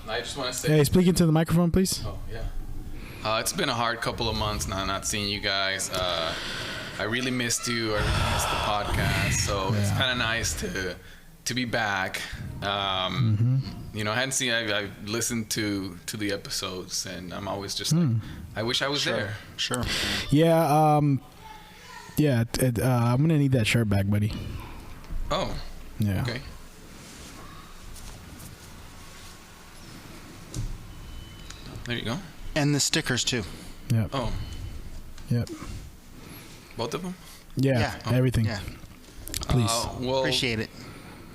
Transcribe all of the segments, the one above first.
I just want to say... Hey, speak into the microphone, please. Oh, yeah. It's been a hard couple of months now not seeing you guys. I really missed you. I really missed the podcast. So it's kind of nice to be back. You know, I hadn't seen... I listened to the episodes, and I'm always just like, I wish I was there. Sure. Yeah, I'm going to need that shirt back, buddy. Oh. Yeah. Okay. There you go. And the stickers, too. Yep. Oh. Yep. Both of them? Yeah. Everything. Yeah. Please. Well, Appreciate it.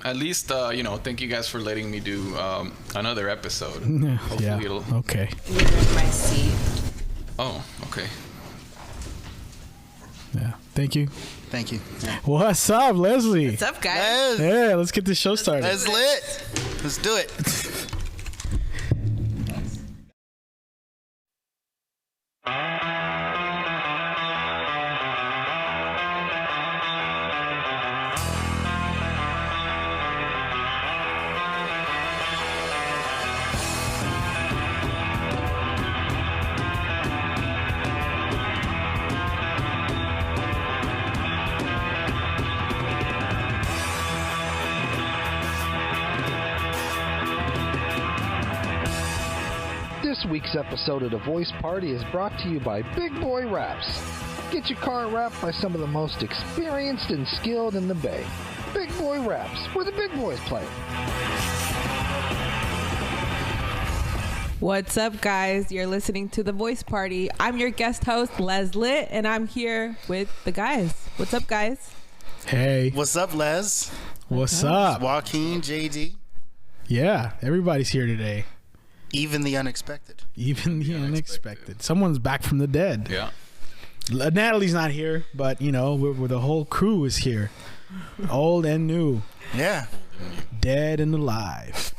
At least, you know, thank you guys for letting me do another episode. Yeah. Okay. You're in my seat. Oh, okay. Yeah. Thank you. Thank you. Yeah. What's up, Leslie? What's up, guys? Yeah, let's get this show started. Let's lit. Let's do it. This week's episode of The Voice Party is brought to you by Big Boy Wraps. Get your car wrapped by some of the most experienced and skilled in the Bay. Big Boy Wraps, where the big boys play. What's up, guys? You're listening to The Voice Party. I'm your guest host, Leslie, and I'm here with the guys. What's up, guys? Hey. What's up, Les? What's up? Joaquin, JD. Yeah, everybody's here today. Even the unexpected. Even the unexpected. Someone's back from the dead. Yeah. Natalie's not here, but, you know, we're the whole crew is here. Old and new. Yeah. Dead and alive.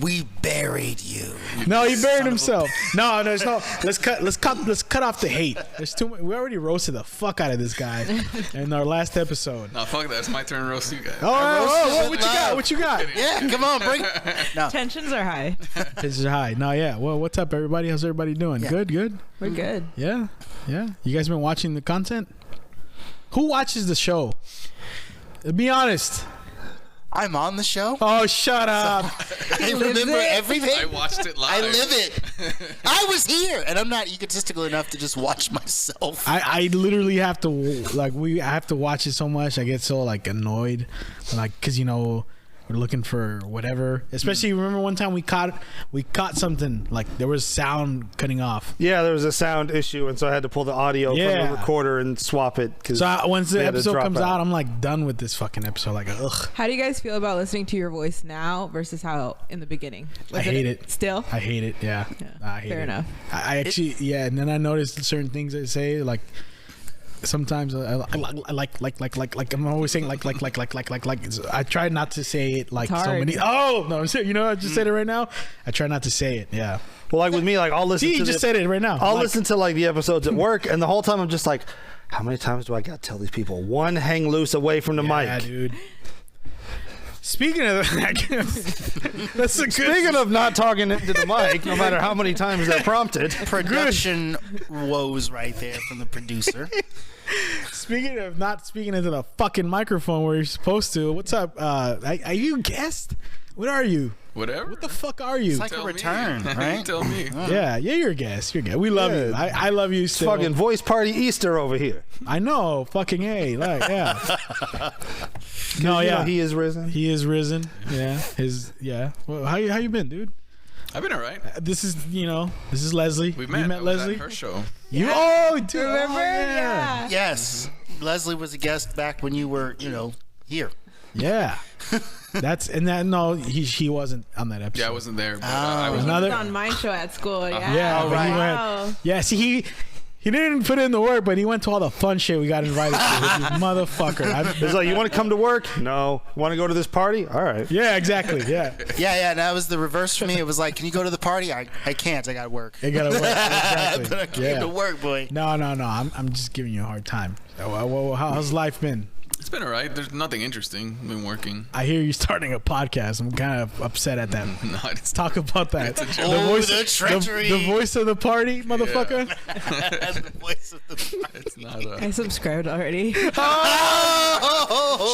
We buried you. No, he buried himself. No, there's no. Let's cut off the hate. There's too much. We already roasted the fuck out of this guy in our last episode. No, fuck that. It's my turn to roast you guys. Oh, what you got? What you got? Yeah, come on, bring. No. Tensions are high. This is high. No, yeah. Well, what's up, everybody? How's everybody doing? Yeah. Good. We're good. Yeah. You guys been watching the content? Who watches the show? Be honest. I'm on the show. Oh, shut up. I remember everything. I watched it live. I live it. I was here, and I'm not egotistical enough to just watch myself. I literally have to I have to watch it so much. I get so like annoyed, like because you know we're looking for whatever. Especially remember one time we caught something like there was sound cutting off. Yeah, there was a sound issue, and so I had to pull the audio from the recorder and swap it. So once the episode comes out, I'm like done with this fucking episode. Like, ugh. How do you guys feel about listening to your voice now versus how in the beginning? I hate it. Still? I hate it. Yeah. I hate Fair it. enough. I actually, and then I noticed certain things I say, like sometimes I like I'm always saying like I try not to say it like so many. Oh no, you know, I just said it right now. I try not to say it. Yeah. Well, like with me, like I'll listen. See, you just said it right now. I'll listen to like the episodes at work, and the whole time I'm just like, how many times do I got to tell these people one hang loose away from the mic? Yeah, dude. Speaking of that's a good. Speaking of not talking into the mic, no matter how many times they're prompted. Production woes right there from the producer. Speaking of not speaking into the fucking microphone where you're supposed to, what's up? Are you a guest? What are you? Whatever. What the fuck are you? It's like a return, right? You tell me. Yeah, you're a guest. You're a guest. We love you. I love you still. Fucking voice party Easter over here. I know. Fucking A. Like, yeah. No, yeah. You know, he is risen. He is risen. Yeah. Well, how you been, dude? I've been all right. This is Leslie. We met. You met Leslie? At her show. Dude. Remember? Yeah. Yes. Leslie was a guest back when you were, here. Yeah. He wasn't on that episode. Yeah, I wasn't there. But, I was He was on my show at school. Yeah. Yeah, Oh, but right. he went. Yeah, see, he didn't put in the work, but he went to all the fun shit we got invited to. Motherfucker. It's like, you want to come to work? No. Want to go to this party? All right. Yeah, exactly. Yeah. Yeah. That was the reverse for me. It was like, can you go to the party? I can't. I got to work. It gotta work. Exactly. But I came to work, boy. No. I'm just giving you a hard time. So, how's life been? It's been all right. There's nothing interesting. I've been working. I hear you starting a podcast. I'm kind of upset at that. No, Let's talk about that. The treachery. The voice of the party, motherfucker. The voice of the party. It's not. I subscribed already. She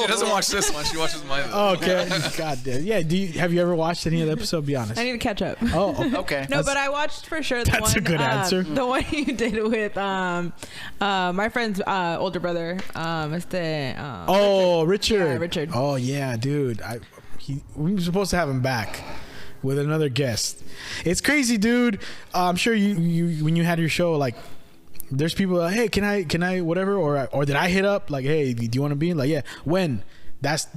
doesn't watch this one. She watches mine. Okay. God damn. Yeah. Have you ever watched any of the episode? Be honest. I need to catch up. Oh, okay. Okay. No, but I watched for sure the That's one. a good answer. The one you did with my friend's older brother. Richard. Yeah, Richard. Oh yeah, dude. We were supposed to have him back with another guest. It's crazy, dude. I'm sure you when you had your show, like, there's people like, hey, can I whatever, or did I hit up like, hey, do you want to be in? Like, yeah, when? That's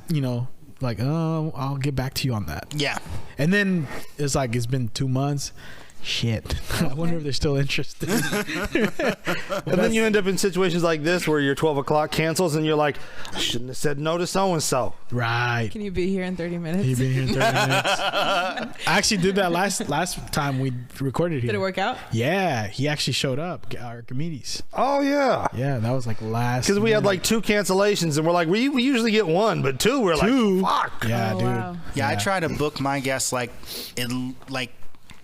like, oh, I'll get back to you on that. Yeah. And then it's like it's been 2 months. Shit. I wonder if they're still interested. And then you end up in situations like this where your 12 o'clock cancels and you're like, I shouldn't have said no to so-and-so. Right. Can you be here in 30 minutes? You've been here in 30 minutes. I actually did that last time we recorded here. Did it work out? Yeah. He actually showed up, Archimedes. Oh, yeah. Yeah, that was like last. Because we had like 2 cancellations and we're like, we usually get 1, but 2, we're like, fuck. Yeah, Oh, dude. wow. Yeah, I try to book my guests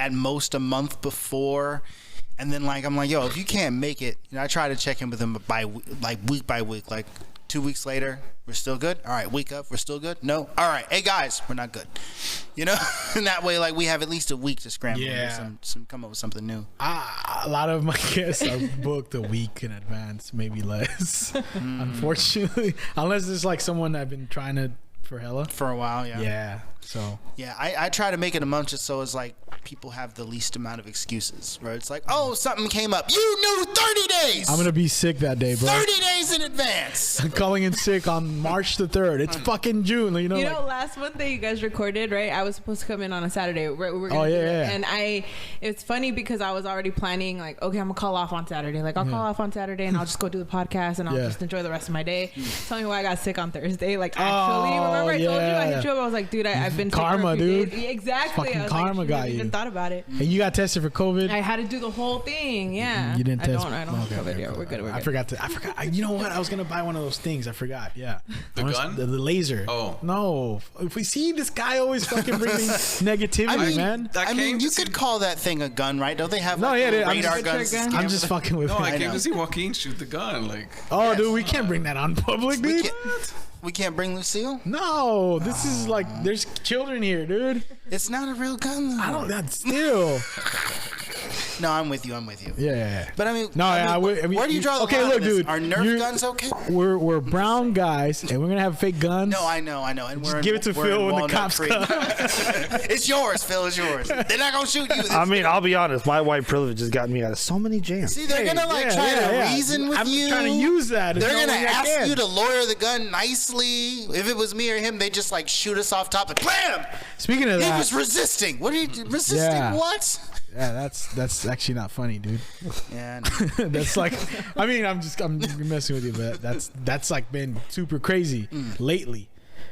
at most a month before, and then I'm like, yo, if you can't make it, I try to check in with them week by week, like 2 weeks later, we're still good. All right, week up, we're still good. No, all right, hey guys, we're not good. And that way, we have at least a week to scramble. Yeah. Some come up with something new. A lot of my guests are booked a week in advance, maybe less. Unfortunately, unless it's like someone I've been trying to for hella for a while. Yeah. So yeah, I try to make it a month just so it's like people have the least amount of excuses. Where it's like, oh, something came up. You knew 30 days. I'm gonna be sick that day, bro. 30 days in advance. I'm calling in sick on March the 3rd. It's fucking June. Last month that you guys recorded, right? I was supposed to come in on a Saturday. We're gonna do it. Yeah. And it's funny because I was already planning, like, okay, I'm gonna call off on Saturday. Like, I'll call off on Saturday and I'll just go do the podcast and I'll just enjoy the rest of my day. Tell me why I got sick on Thursday. Like, actually, remember I told you I hit you up? I was like, dude, I've been karma, sick for a few dude. days. Exactly. Fucking I was karma like, got I you. even thought about it. And you got tested for COVID. I had to do the whole thing. Yeah. You didn't test. I don't have COVID. Yeah, we're good. I forgot. You know what? I was gonna buy one of those things. I forgot. Yeah. The gun? The laser. Oh. No. If we see this guy always fucking bringing negativity, man. You could call that thing a gun, right? Don't they have radar guns? I'm just fucking with No, him. I came to see Joaquin shoot the gun. Dude, we can't bring that on public, dude. We can't bring Lucille? No, this is like, there's children here, dude. It's not a real gun, though. I don't, that's still. No, I'm with you. Yeah. But where do you draw the line? Okay, look, dude. Are Nerf guns okay? We're brown guys, and we're going to have fake guns. No, I know. And Just give it to Phil when the cops come. It's yours, Phil. It's yours. They're not going to shoot you. I'll be honest. My white privilege has gotten me out of so many jams. See, they're going to try to reason with you. I'm trying to use that. They're going to ask you to lawyer the gun nicely. If it was me or him, they just shoot us off top and blam! Speaking of that. He was resisting. What are you resisting? What? Yeah, that's actually not funny, dude. Yeah. That's like, I'm messing with you, but that's like been super crazy lately.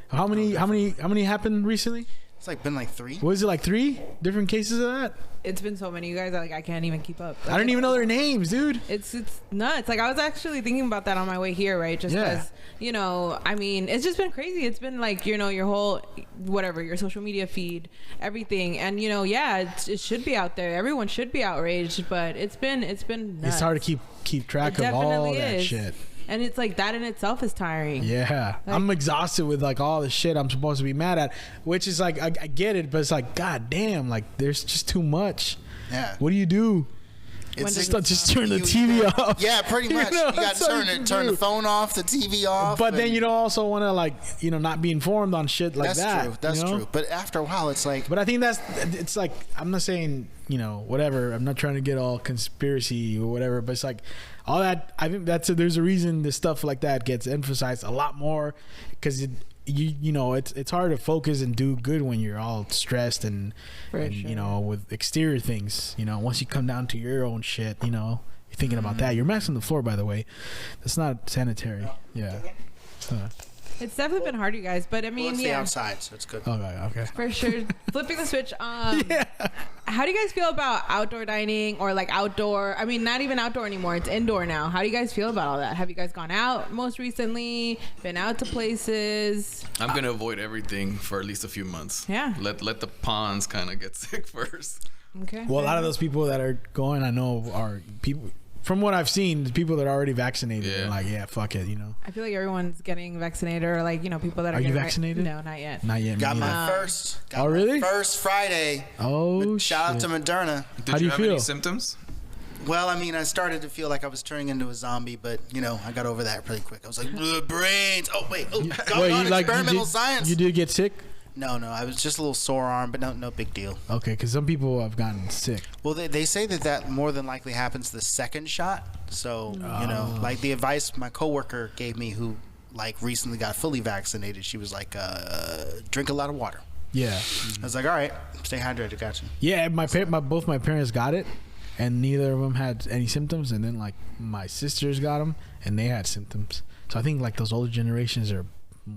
How many happened recently? It's been 3. Was it 3 different cases of that? It's been so many, you guys. I can't even keep up. I don't even know their names, dude. It's nuts. I was actually thinking about that on my way here, right? Just because, it's just been crazy. It's been your whole whatever, your social media feed, everything, and it should be out there. Everyone should be outraged, but it's been nuts. It's hard to keep track of all that shit. And it's that in itself is tiring. Yeah. I'm exhausted with all the shit I'm supposed to be mad at, which is I get it, but it's god damn, there's just too much. Yeah. What do you do? Just turn the TV off. Yeah, pretty much. You got to turn the phone off, the TV off. But then you don't also want to not be informed on shit like that. That's true. But after a while, it's But I think it's I'm not saying whatever. I'm not trying to get all conspiracy or whatever. But it's all that. I think there's a reason this stuff like that gets emphasized a lot more because it's hard to focus and do good when you're all stressed and with exterior things. Once you come down to your own shit, you're thinking about that. Your mess on the floor, by the way, that's not sanitary. Yeah. It's definitely been hard, you guys. But I mean, Stay outside, so it's good. Okay. For sure. Flipping the switch. How do you guys feel about outdoor dining or like outdoor? I mean, not even outdoor anymore. It's indoor now. How do you guys feel about all that? Have you guys gone out most recently? Been out to places? I'm gonna avoid everything for at least a few months. Yeah. Let the pawns kind of get sick first. Okay. Well, a lot of those people that are going, I know, are people. From what I've seen, the people that are already vaccinated are like, yeah, fuck it, you know. I feel like everyone's getting vaccinated, or like, you know, people that are. Are you getting vaccinated? No, not yet. Not yet. Got me my neither. first. Got Oh, my really? First Friday. Oh, Shout out shit. to Moderna. Did How do you have any feel? symptoms? Well, I mean, I started to feel like I was turning into a zombie, but you know, I got over that pretty quick. I was like, brains. Oh wait, experimental science. You did get sick? No, I was just a little sore arm, but no big deal. Okay, because some people have gotten sick. Well, they say that more than likely happens the second shot. So you know, like the advice my coworker gave me, who like recently got fully vaccinated, she was like, drink a lot of water. Yeah. I was like, all right, stay hydrated, gotcha. Yeah, both my parents got it, and neither of them had any symptoms. And then like my sisters got them, and they had symptoms. So I think like those older generations are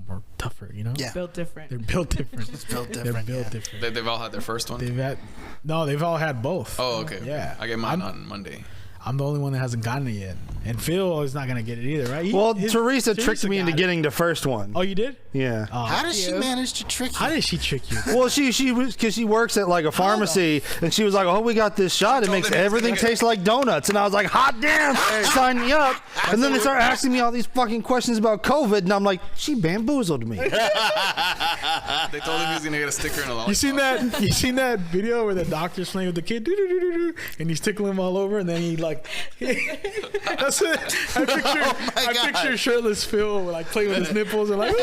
more tougher, you know? Yeah. Built different. They're built different. They're built different. They've all had their first one. They've all had both. Oh, okay. Yeah. I get mine on Monday. I'm the only one that hasn't gotten it yet. And Phil is not going to get it either, right? Teresa tricked me into getting the first one. Oh, you did? Yeah. How does she manage to trick you? How did she trick you? Well, she was, because she works at like a pharmacy, and she was like, "Oh, we got this shot. It makes everything taste like donuts." And I was like, "Hot damn, sign me up!" And then they start asking me all these fucking questions about COVID, and I'm like, "She bamboozled me." They told him he was gonna get a sticker and a lollipop. You seen that video where the doctor's playing with the kid, and he's tickling him all over, and then he like, that's it. I picture shirtless Phil like playing with his nipples and like,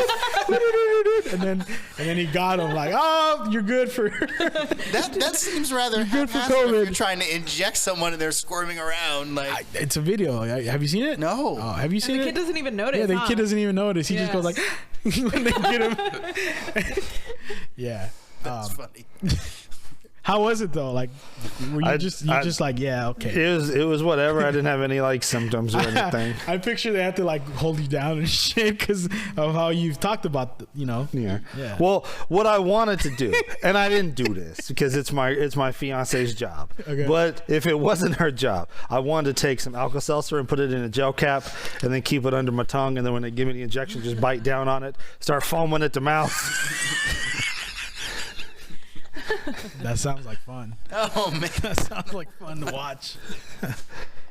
and then he got him like, "Oh, you're good for." That seems rather good for haphazard if COVID. you're trying to inject someone and they're squirming around like. It's a video. Have you seen it? No. Oh, have you And seen the it? kid doesn't even notice. Yeah, the kid doesn't even notice. He just goes like, when they get him. Yeah. That's funny. How was it though? Like, were you just like, yeah, okay. It was whatever. I didn't have any like symptoms or anything. I picture they have to like hold you down and shit because of how you've talked about, you know. Yeah. Yeah. Well, what I wanted to do, and I didn't do this because it's my fiance's job. Okay. But if it wasn't her job, I wanted to take some Alka-Seltzer and put it in a gel cap, and then keep it under my tongue, and then when they give me the injection, just bite down on it, start foaming at the mouth. That sounds like fun. Oh man, That sounds like fun to watch.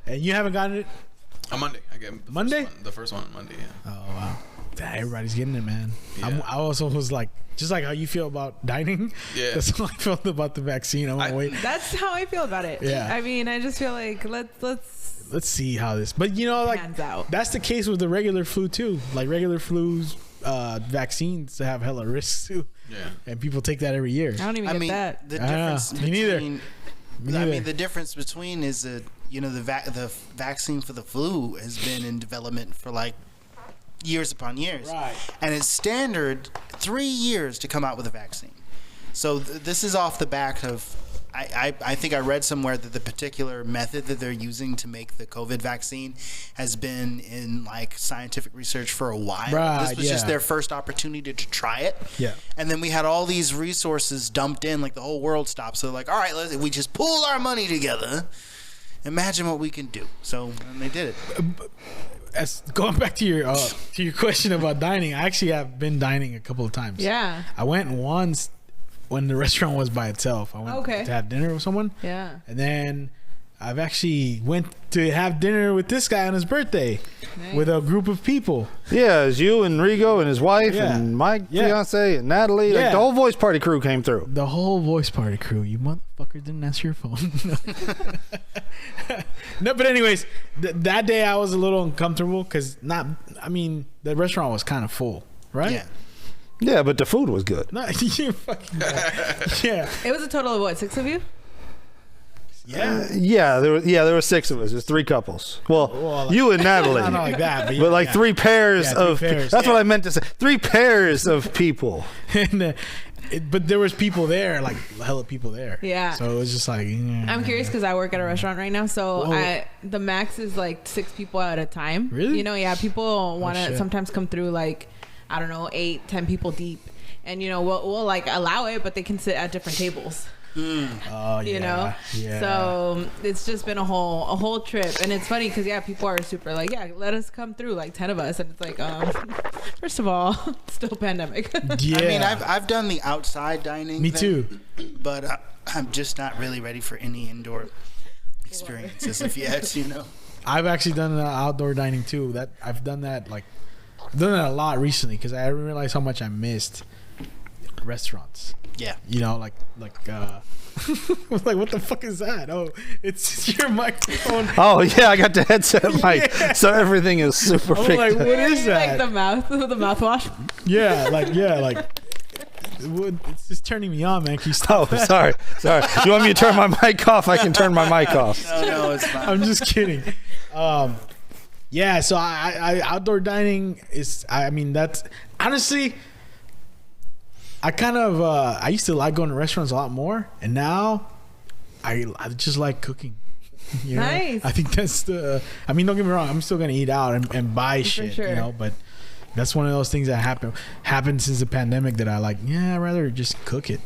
And you haven't gotten it? On Monday. I get the Monday? First one, the first one on Monday. Yeah. Oh wow. Everybody's getting it, man. Yeah. I also was like, just like how you feel about dining. Yeah. That's how I felt about the vaccine. I'm like, wait. That's how I feel about it. Yeah. I mean, I just feel like let's See how this. But you know, like Hands out. that's the case with the regular flu too. Like regular flus, vaccines have hella risks too. Yeah. And people take that every year. I don't even I get mean that. the Ah, difference. me neither. Between, Me I neither. mean the difference between is that the vaccine for the flu has been in development for like years upon years, Right. and it's standard 3 years to come out with a vaccine. So this is off the back of. I think I read somewhere that the particular method that they're using to make the COVID vaccine has been in like scientific research for a while. Right, This was just yeah. their first opportunity to try it. Yeah. And then we had all these resources dumped in, like the whole world stopped. So like, all right, we just pool our money together. Imagine what we can do. So and they did it. As going back to your question about dining, I actually have been dining a couple of times. Yeah. I went once when the restaurant was by itself. I went Okay. to have dinner with someone. Yeah. And then I've actually went to have dinner with this guy on his birthday Nice. with a group of people. Yeah, it's you and Rigo and his wife Yeah. and my Yeah. fiance and Natalie. Yeah. Like the whole voice party crew came through. The whole voice party crew. You motherfucker didn't answer your phone. No, but anyways, that day I was a little uncomfortable because the restaurant was kind of full, right? Yeah. Yeah, but the food was good. No, you fucking yeah. It was a total of what, 6 of you? Yeah. There were 6 of us. There's 3 couples. Well, like- you and Natalie. Not like that, But like yeah. 3 pairs Yeah, 3 of. pairs, That's yeah. what I meant to say. 3 pairs of people. And, but there was people there, like hella people there. Yeah. So it was just like. I'm curious because I work at a restaurant right now, so Whoa. the max is like 6 people at a time. Really? You know, yeah. People want to shit. sometimes come through like I don't know, 8-10 people deep, and you know we'll like allow it, but they can sit at different tables. Oh, you know, yeah. So it's just been a whole trip, and it's funny because people are super like, let us come through, like 10 of us, and it's like, first of all, still pandemic. Yeah, I mean, I've done the outside dining. Me thing, too. But I'm just not really ready for any indoor experiences. If yet, you know. I've actually done outdoor dining too. I've done that a lot recently because I realized how much I missed restaurants. Yeah. You know, like what the fuck is that? Oh, it's your microphone. Oh yeah, I got the headset mic, so everything is super I'm picked like, up. what is that? Like the mouthwash. It's just turning me on, man. Can you stop? Oh, sorry. You want me to turn my mic off? I can turn my mic off. No, it's fine. I'm just kidding. Yeah, so I outdoor dining is. I mean, that's honestly. I kind of I used to like going to restaurants a lot more, and now I just like cooking. You know? Nice. I think that's the. I mean, don't get me wrong. I'm still gonna eat out and buy shit, sure. you know. But that's one of those things that happened since the pandemic that I like. Yeah, I'd rather just cook it,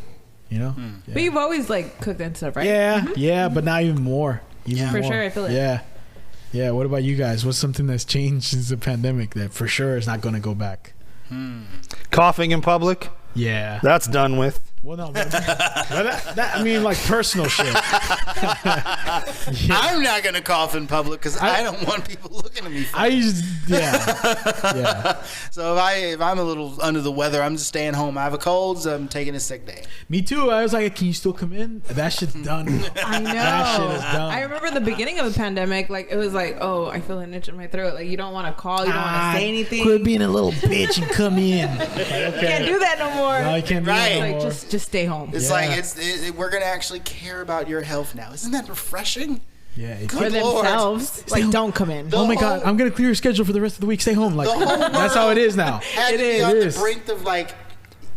you know. Yeah. But you've always like cooked and stuff, right? Yeah, yeah, but now even more. For sure, I feel it. Yeah, yeah. What about you guys? What's something that's changed since the pandemic that for sure is not gonna go back? Coughing in public. Yeah, That's done with. well, no, but that I mean, like personal shit. I'm not gonna cough in public because I don't want people looking at me. Yeah. So if I'm a little under the weather, I'm just staying home. I have a cold, so I'm taking a sick day. Me too. I was like, can you still come in? That shit's done. I know. That shit is done. I remember the beginning of the pandemic, like it was like, oh, I feel an itch in my throat. Like you don't want to call, you don't want to say anything. Quit being a little bitch and come in. You can't do that no more. No, you can't do that Right. no Like more. just stay home. It's Yeah. like we're gonna actually care about your health now. Isn't that refreshing? Yeah. Good For Lord. themselves. Like don't come in. Oh my God, I'm gonna clear your schedule for the rest of the week. Stay home. Like The whole that's how it is now. Had to be It on is. the brink of like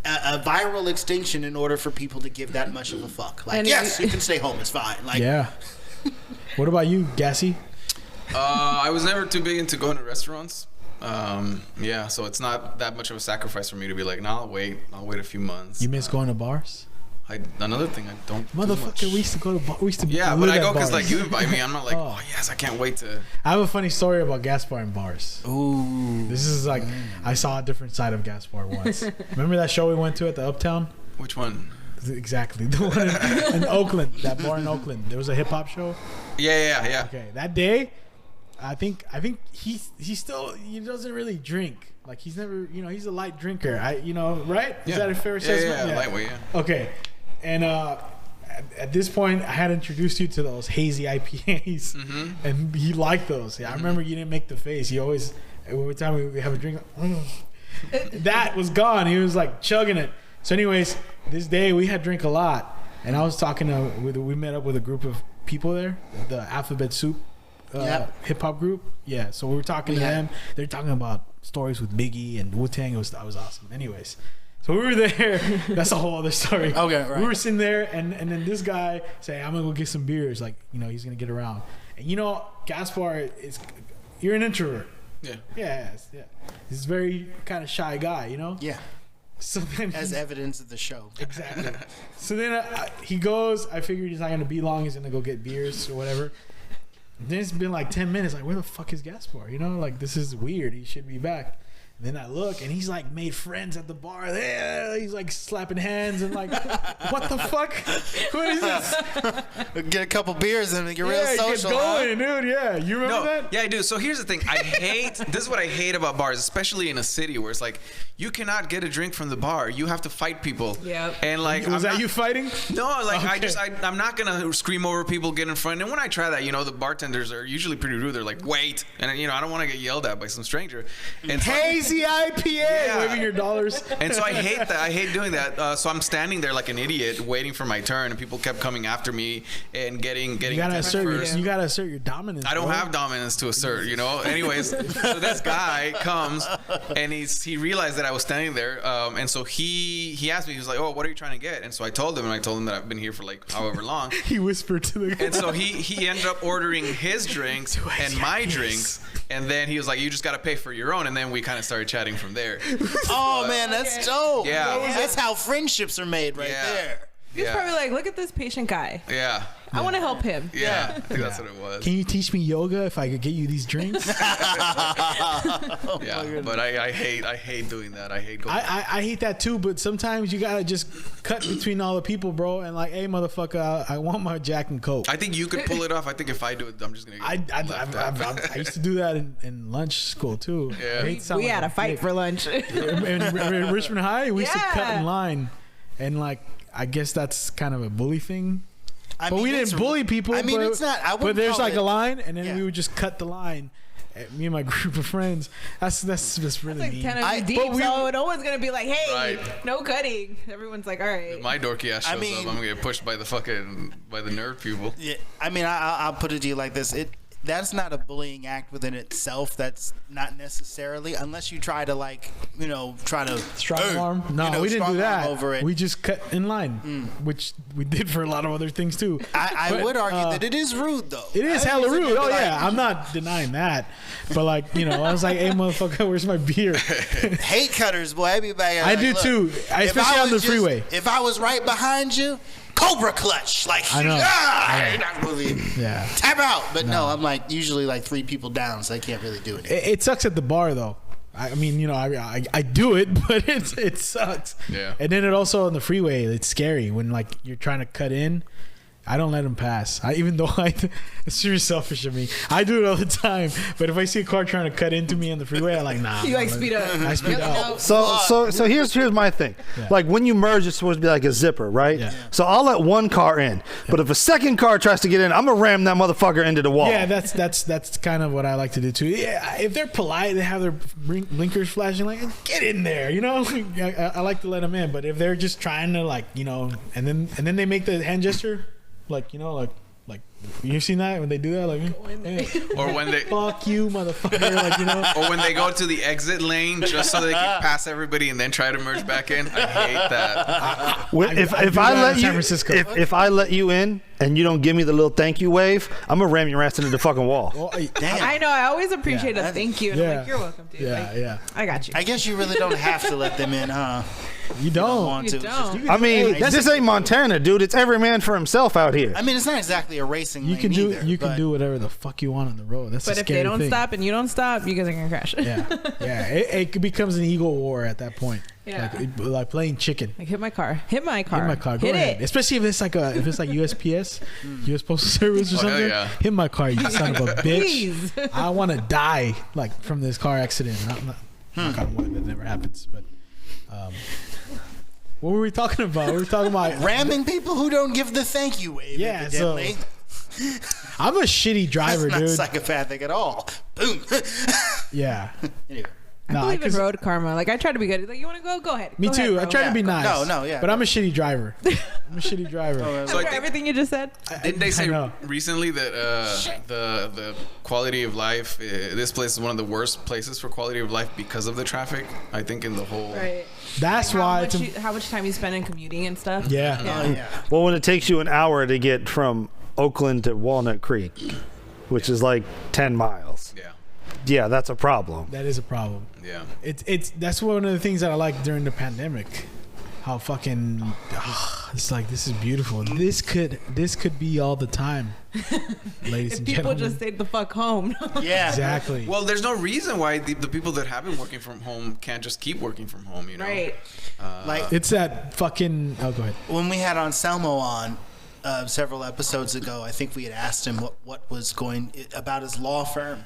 a viral extinction in order for people to give that much of a fuck. Like, And yes, you can stay home. It's fine. Like, Yeah. What about you, Gassy? I was never too big into going to restaurants. Yeah, so it's not that much of a sacrifice for me to be like, no, I'll wait a few months. You miss going to bars? Another thing I don't do Motherfucker, much. we used to go to bars. We used to Yeah, live but I at go because bars. like you invite me. I'm not like, Oh. oh yes, I can't wait to. I have a funny story about Gaspar and bars. ooh. This is like I saw a different side of Gaspar once. Remember that show we went to at the Uptown? Which one? Exactly, the one in Oakland. That bar in Oakland. There was a hip hop show. Yeah. Okay, that day, I think he doesn't really drink. Like he's never, he's a light drinker. Right? Is that a fair assessment? Yeah, lightweight. Yeah. Okay, and at this point, I had introduced you to those hazy IPAs, and he liked those. Yeah, I remember you didn't make the face. He always, every time we have a drink, that was gone. He was like chugging it. So, anyways, this day we had drink a lot, and I was talking we met up with a group of people there, the Alphabet Soup hip hop group. Yeah, so we were talking to them. They're talking about stories with Biggie and Wu-Tang. That was awesome. Anyways, so we were there. That's a whole other story. Okay, right. We were sitting there, and then this guy say, "I'm gonna go get some beers." Like, he's gonna get around. And Gaspar you're an introvert. Yeah. Yeah. He's a very kind of shy guy. Yeah. So then As evidence of the show. exactly. So then he goes. I figured he's not gonna be long. He's gonna go get beers or whatever. Then it's been like 10 minutes. Like, where the fuck is Gaspar? Like, this is weird. He should be back. And then I look, and he's like made friends at the bar. Yeah, he's like slapping hands and like, what the fuck? What is this? Get a couple beers and get real Yeah, social. get going, dude. Yeah, you remember that? Yeah, I do. So here's the thing. This is what I hate about bars, especially in a city where it's like, you cannot get a drink from the bar. You have to fight people. Yep. And like, Was that you fighting? No, like Okay. I'm not gonna scream over people, get in front. And when I try that, the bartenders are usually pretty rude. They're like, wait, and I don't want to get yelled at by some stranger. And so, Hazy IPA, waving your dollars. and so I hate that. I hate doing that. So I'm standing there like an idiot, waiting for my turn, and people kept coming after me and getting. You gotta assert your dominance. I don't bro. have dominance to assert, Anyways, so this guy comes and he realized that I was standing there, and so he asked me. He was like, "Oh, what are you trying to get?" And so I told him, that I've been here for like however long. He whispered to the guy. And so he ended up ordering his drinks and my drinks, and then he was like, "You just got to pay for your own." And then we kind of started chatting from there. Oh man, that's dope. Yeah. That's how friendships are made right there. He's probably like, look at this patient guy. Yeah. I want to help him. Yeah. I think that's what it was. Can you teach me yoga if I could get you these drinks? But I hate doing that. I hate going. I hate that too, but sometimes you gotta just cut between all the people, bro, and like, hey, motherfucker, I want my Jack and Coke. I think you could pull it off. I think if I do it, I'm just gonna. I used to do that in lunch school too. Yeah. We had a fight for lunch. in Richmond High, we used to cut in line, and like, I guess that's kind of a bully thing. But we didn't bully people. I mean, but, it's not. But there's like a line, and then Yeah. we would just cut the line. Me and my group of friends. That's really Like mean. 10 of deep, so no one's gonna be like, "Hey, no cutting." Everyone's like, "All right." If my dorky ass shows up, I'm gonna get pushed by the nerd people. Yeah, I mean, I'll put it to you like this: that's not a bullying act within itself. That's not necessarily, unless you try to strong arm. No, we didn't do that. Over it. We just cut in line, which we did for a lot of other things too. I would argue that it is rude, though. It is hella rude. Oh yeah, I'm not denying that. But like, I was like, hey motherfucker, where's my beer? Hate cutters, boy. Everybody. I do too. Especially on the freeway. If I was right behind you, Cobra clutch, like I know. you're not moving. Yeah. Tap out. But no, I'm like usually like 3 people down, so I can't really do anything. It sucks at the bar though. I mean, I do it, but it sucks. Yeah. And then it also on the freeway, it's scary when like you're trying to cut in. I don't let them pass. Even though it's really selfish of me. I do it all the time. But if I see a car trying to cut into me on the freeway, I'm like, nah. You like speed up. I speed up. So here's my thing. Yeah. Like when you merge, it's supposed to be like a zipper, right? Yeah. So I'll let one car in, but if a second car tries to get in, I'm gonna ram that motherfucker into the wall. Yeah, that's kind of what I like to do too. Yeah, if they're polite, they have their blinkers flashing, like get in there, I like to let them in. But if they're just trying to and then they make the hand gesture. Like you've seen that when they do that, like, hey, or when they fuck you, motherfucker, or when they go to the exit lane just so they can pass everybody and then try to merge back in. I hate that. If I let you in and you don't give me the little thank you wave, I'm gonna ram your ass into the fucking wall. Well, Damn. I know. I always appreciate a thank you. And I'm like, you're welcome, dude. Yeah, yeah. I got you. I guess you really don't have to let them in, huh? You don't. Want to. You don't. I mean, this ain't Montana, dude. It's every man for himself out here. I mean, it's not exactly a racing You lane can do either, you can do whatever the fuck you want on the road. That's But a if scary they don't thing. stop and you don't stop, you guys are gonna crash. Yeah. It becomes an ego war at that point. Yeah. Like playing chicken. Like hit my car. Hit my car. Hit my car. Go Hit ahead. it. Especially if it's like USPS, U.S. Postal Service or something. yeah. Hit my car, you son of a bitch. Please. I want to die from this car accident. Knock on wood, that never happens. But what were we talking about? We were talking about ramming people who don't give the thank you wave. Yeah, evidently. I'm a shitty driver, That's not dude. psychopathic at all. Boom. Yeah. Anyway. I believe in road karma. Like I try to be good. Like you want to go? Go ahead. Me Go too. ahead, I bro. try to be nice. No, yeah. But I'm a shitty driver. I'm a shitty driver. So I think, everything you just said. didn't they say know. recently that the quality of life, this place is one of the worst places for quality of life because of the traffic? I think in the whole. Right. That's why. How much time you spend in commuting and stuff? Yeah. Yeah. Well, when it takes you an hour to get from Oakland to Walnut Creek, which is like 10 miles. Yeah. Yeah, that's a problem. That is a problem. Yeah. It's that's one of the things that I like during the pandemic. How fucking it's like, this is beautiful. This could be all the time, ladies If and people gentlemen. just stayed the fuck home. Yeah. Exactly. Well, there's no reason why the people that have been working from home can't just keep working from home, Right. Like It's that fucking. Oh, go ahead. when we had Anselmo on several episodes ago, I think we had asked him what was going about his law firm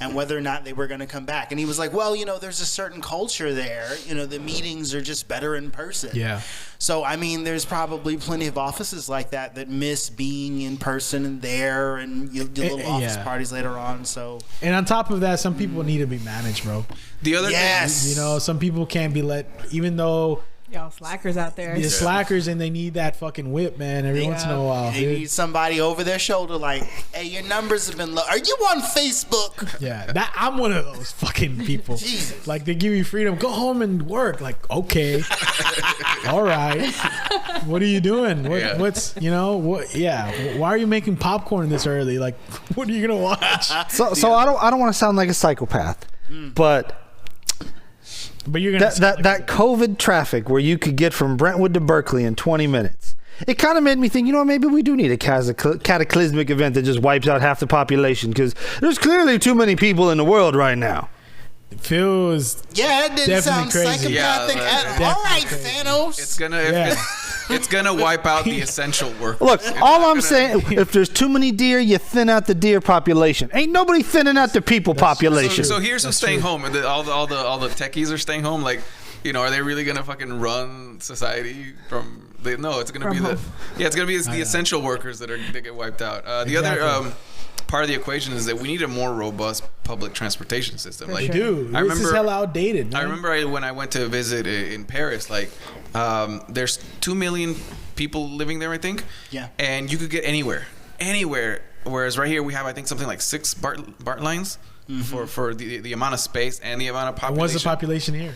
and whether or not they were going to come back. And he was like, well, there's a certain culture there. The meetings are just better in person. Yeah. So, I mean, there's probably plenty of offices like that miss being in person and there and you do little office parties later on. So, And on top of that, some people need to be managed, bro. The other yes. Some people can't be let, even though Y'all slackers out there. they're slackers and they need that fucking whip, man, every once in a while. They need somebody over their shoulder like, hey, your numbers have been low. Are you on Facebook? Yeah, I'm one of those fucking people. Jesus. Like, they give you freedom. Go home and work. Like, okay. All right. What are you doing? What's, what? Yeah. Why are you making popcorn this early? Like, what are you going to watch? So I don't want to sound like a psychopath, but But you're gonna that COVID traffic where you could get from Brentwood to Berkeley in 20 minutes. It kind of made me think, maybe we do need a cataclysmic event that just wipes out half the population because there's clearly too many people in the world right now. It feels it didn't sound crazy. psychopathic at all. All right, Thanos. It's gonna wipe out the essential workers. Look, all I'm saying, if there's too many deer, you thin out the deer population. Ain't nobody thinning out the people population. So here's who's staying home. All the techies are staying home. Like, are they really gonna fucking run society from? No, it's gonna be the essential workers that get wiped out. The other part of the equation is that we need a more robust public transportation system. Like, this is hella outdated. Man. I remember when I went to visit in Paris, like, there's 2 million people living there, I think. Yeah. And you could get anywhere. Whereas right here we have, I think, something like 6 BART lines for the amount of space and the amount of population. What's the population here?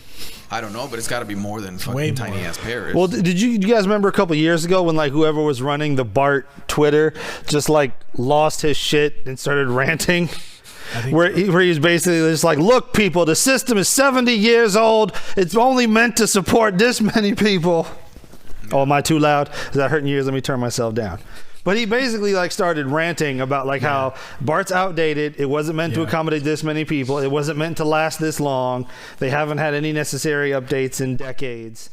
I don't know, but it's got to be more than fucking tiny ass Paris. Well, do you guys remember a couple years ago when whoever was running the BART Twitter just lost his shit and started ranting? Where he was basically just like, look, people, the system is 70 years old. It's only meant to support this many people. Oh, am I too loud? Is that hurting your ears? Let me turn myself down. But he basically started ranting about how BART's outdated. It wasn't meant to accommodate this many people. It wasn't meant to last this long. They haven't had any necessary updates in decades.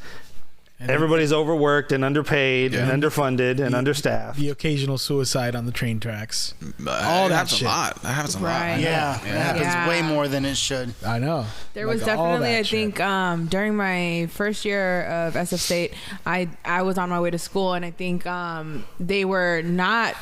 Everybody's overworked and underpaid and underfunded and understaffed. The occasional suicide on the train tracks. All that shit. That happens a lot. Yeah, it happens way more than it should. I know. There was definitely, I think, during my first year of SF State, I was on my way to school, and I think they were not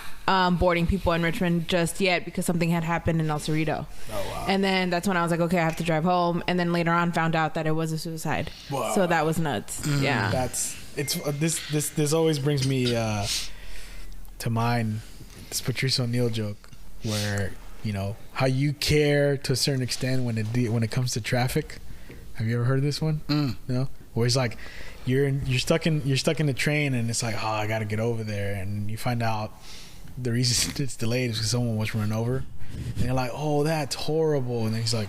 boarding people in Richmond just yet because something had happened in El Cerrito. Oh, wow. And then that's when I was like, okay, I have to drive home. And then later on found out that it was a suicide. Wow. So that was nuts. Yeah. This always brings me to mind this Patrice O'Neal joke where, how you care to a certain extent when it comes to traffic. Have you ever heard this one? No? Where it's like you're stuck in the train and it's like, oh, I got to get over there, and you find out the reason it's delayed is because someone was run over, and you're like, oh, that's horrible, and then he's like,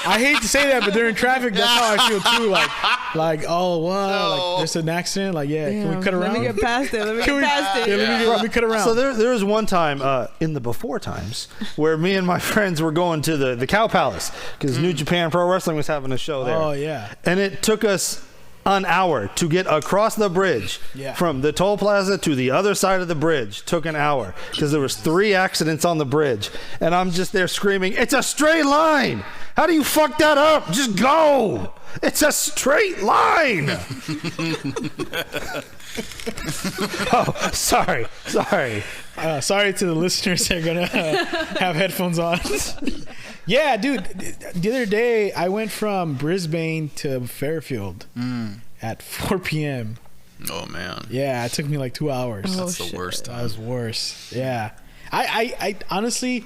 I hate to say that, but during traffic, that's how I feel too. Like, oh, what? No. Like, there's an accident. Like, can we cut around? Let me get past it. Let me cut around. So there was one time in the before times where me and my friends were going to the Cow Palace because New Japan Pro Wrestling was having a show there. Oh yeah. And it took us an hour to get across the bridge from the toll plaza to the other side of the bridge. Took an hour because there was 3 accidents on the bridge, and I'm just there screaming, it's a straight line. How do you fuck that up? Just go. It's a straight line. Oh, sorry. Sorry to the listeners that are gonna have headphones on. Yeah, dude. The other day, I went from Brisbane to Fairfield at 4 p.m. Oh man. Yeah, it took me like 2 hours. That's the worst time. That was worse. Yeah, I honestly,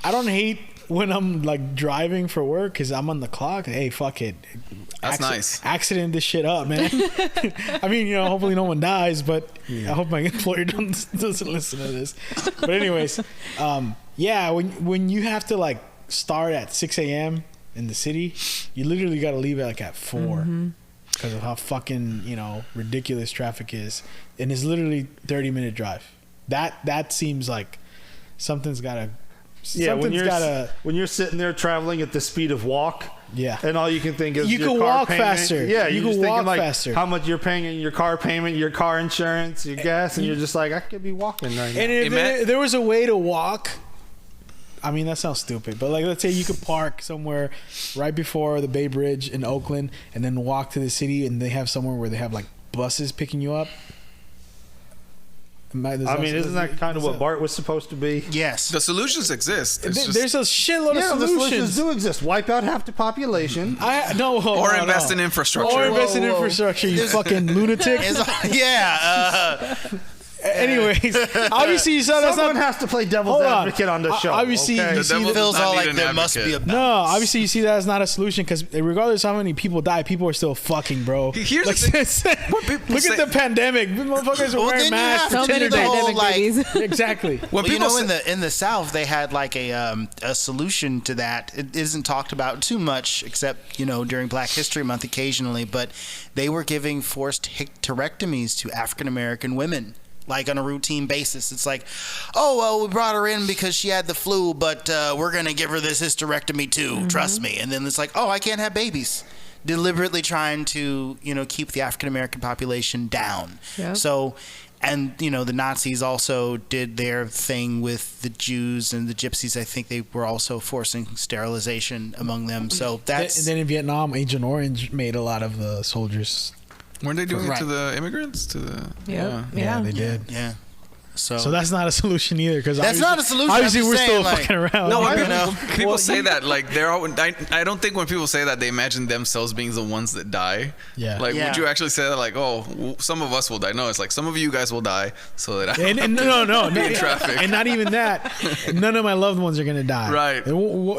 I don't hate when I'm like driving for work because I'm on the clock. Hey, fuck it. That's nice. Accident this shit up, man. I mean, hopefully no one dies, but I hope my employer doesn't listen to this. But anyways, yeah, when you have to like start at 6 a.m. in the city, you literally got to leave at 4 because of how fucking ridiculous traffic is, and it's literally 30-minute drive. That seems like something's got to. Yeah, when you're sitting there traveling at the speed of walk, and all you can think is you your can car walk payment. faster. Yeah, you you're can just walk thinking faster. How much you're paying in your car payment, your car insurance, your gas, and you're just like, I could be walking right now. And if there was a way to walk, I mean, that sounds stupid, but like, let's say you could park somewhere right before the Bay Bridge in Oakland, and then walk to the city, and they have somewhere where they have like buses picking you up. Isn't that kind of what BART was supposed to be? Yes. The solutions exist. There's a shitload of solutions. The solutions do exist. Wipe out half the population. Or invest in infrastructure. Or invest in infrastructure, you fucking lunatic. Anyways, obviously you saw that's Someone not. has to play devil's Hold on. advocate on the show. Obviously, okay? you The see devil that- feels does not all need like an there must be a advocate. No, obviously you see that as not a solution because regardless of how many people die, people are still fucking, bro. Here's like, the thing. When look at the pandemic. Motherfuckers are Well, wearing then you masks. have So to many do the whole, pandemic like- babies. Exactly. When Well, you people know, say, in the South, they had like a solution to that. It isn't talked about too much, except during Black History Month occasionally. But they were giving forced hysterectomies to African American women, like on a routine basis. It's like, oh well, we brought her in because she had the flu, but we're gonna give her this hysterectomy too. Trust me. And then it's like, oh, I can't have babies. Deliberately trying to keep the African American population down. Yep. So. And, the Nazis also did their thing with the Jews and the Gypsies. I think they were also forcing sterilization among them. So that's... And then in Vietnam, Agent Orange made a lot of the soldiers. weren't they doing it Right. to the immigrants? To the Yeah. They did. Yeah. So So that's not a solution either. Because That's not a solution. I'm Obviously, just we're saying, still like- fucking around. No, I You mean, know. people say that like they're all. I don't think when people say that they imagine themselves being the ones that die. Yeah. Like, Yeah. would you actually say that? Like, oh, some of us will die. No, it's like some of you guys will die, so that I And no, be in traffic. and not even that. None of my loved ones are gonna die. Right.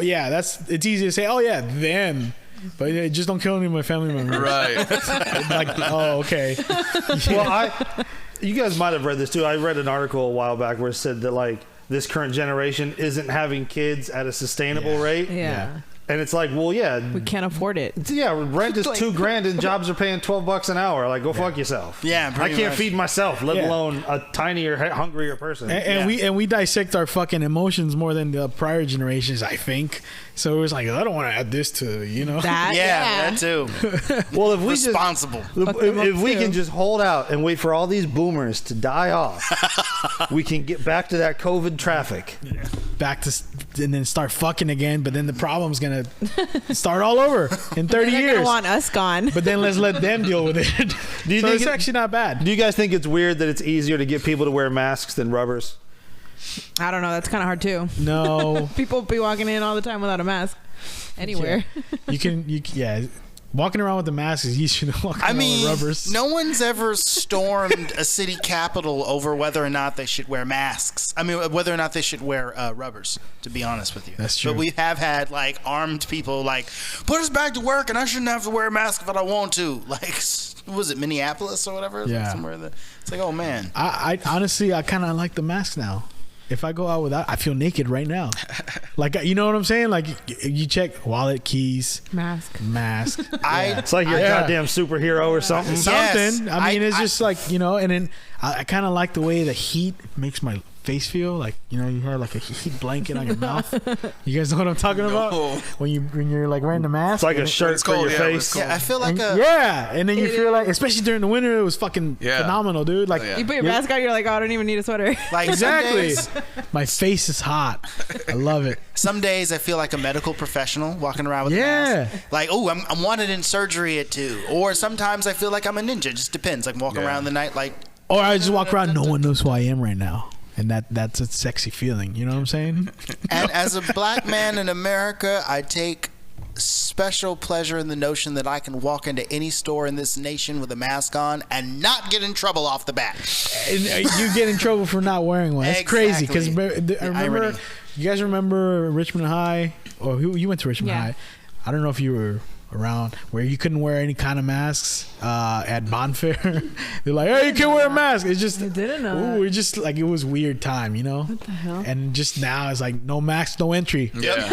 Yeah, it's easy to say. Oh yeah, them. But just don't kill any of my family members. right. Like, oh, okay. Well, you guys might have read this too. I read an article a while back where it said that like this current generation isn't having kids at a sustainable rate. Yeah. And it's like, well, yeah, We can't afford it. yeah, rent is $2,000 and jobs are paying $12 an hour. Like, go fuck yourself. Yeah, I pretty can't much. feed myself, let Yeah. alone a tinier, hungrier person. And we dissect our fucking emotions more than the prior generations, I think. So it was like, I don't want to add this to That. yeah, that too. Well, if we Responsible. if we too. can just hold out and wait for all these boomers to die off, we can get back to that COVID traffic. back to and then start fucking again. But then the problem's gonna start all over in 30 They're gonna years. want us gone. But then let's let them deal with it. Do you So think it's actually not bad. Do you guys think it's weird that it's easier to get people to wear masks than rubbers? I don't know. That's kind of hard too. No, People be walking in all the time without a mask. Anywhere. yeah. Walking around with the mask is easier than walking I around mean, with rubbers. no one's ever stormed a city capitol over whether or not they should wear masks. I mean, whether or not they should wear rubbers, to be honest with you. That's true. But we have had, like, armed people, like, put us back to work and I shouldn't have to wear a mask if I want to. Like, was it Minneapolis or whatever? Yeah. Somewhere that, it's like, oh, man. I honestly, I kind of like the mask now. If I go out without, I feel naked right now. Like, you know what I'm saying? Like, you check wallet, keys, Mask. mask. It's like you're a Yeah. goddamn superhero or something. Something. Yes. I mean, it's I- just like, and then I kind of like the way the heat makes my face feel. Like, you have like a heat blanket on your mouth. You guys know what I'm talking about? When you're like wearing the mask. It's like a and shirt It's for cold, your yeah, face. it's Yeah, I feel like and, and then you feel like, especially during the winter, it was fucking Yeah. phenomenal, dude. Like, Yeah. You put your mask on, you're like, oh, I don't even need a sweater. like exactly. Some days, My face is hot. I love it. some days I feel like a medical professional walking around with a Yeah. mask. Like, oh, I'm wanted in surgery at 2. Or sometimes I feel like I'm a ninja. It just depends. Like, walking Yeah. around the night, like, Or I just walk around, no one knows who I am right now. And that's a sexy feeling. You know what I'm saying? and as a black man in America, I take special pleasure in the notion that I can walk into any store in this nation with a mask on and not get in trouble off the bat. And you get in trouble for not wearing one. That's crazy. Because Exactly. I remember, irony. you guys remember Richmond High? Or you went to Richmond Yeah. High. I don't know if you were around where you couldn't wear any kind of masks at Bonfair. They're like, hey, you can't wear a mask. It's just, I didn't know ooh, it just like, it was weird time, What the hell? And just now it's like, no mask, no entry. Yeah.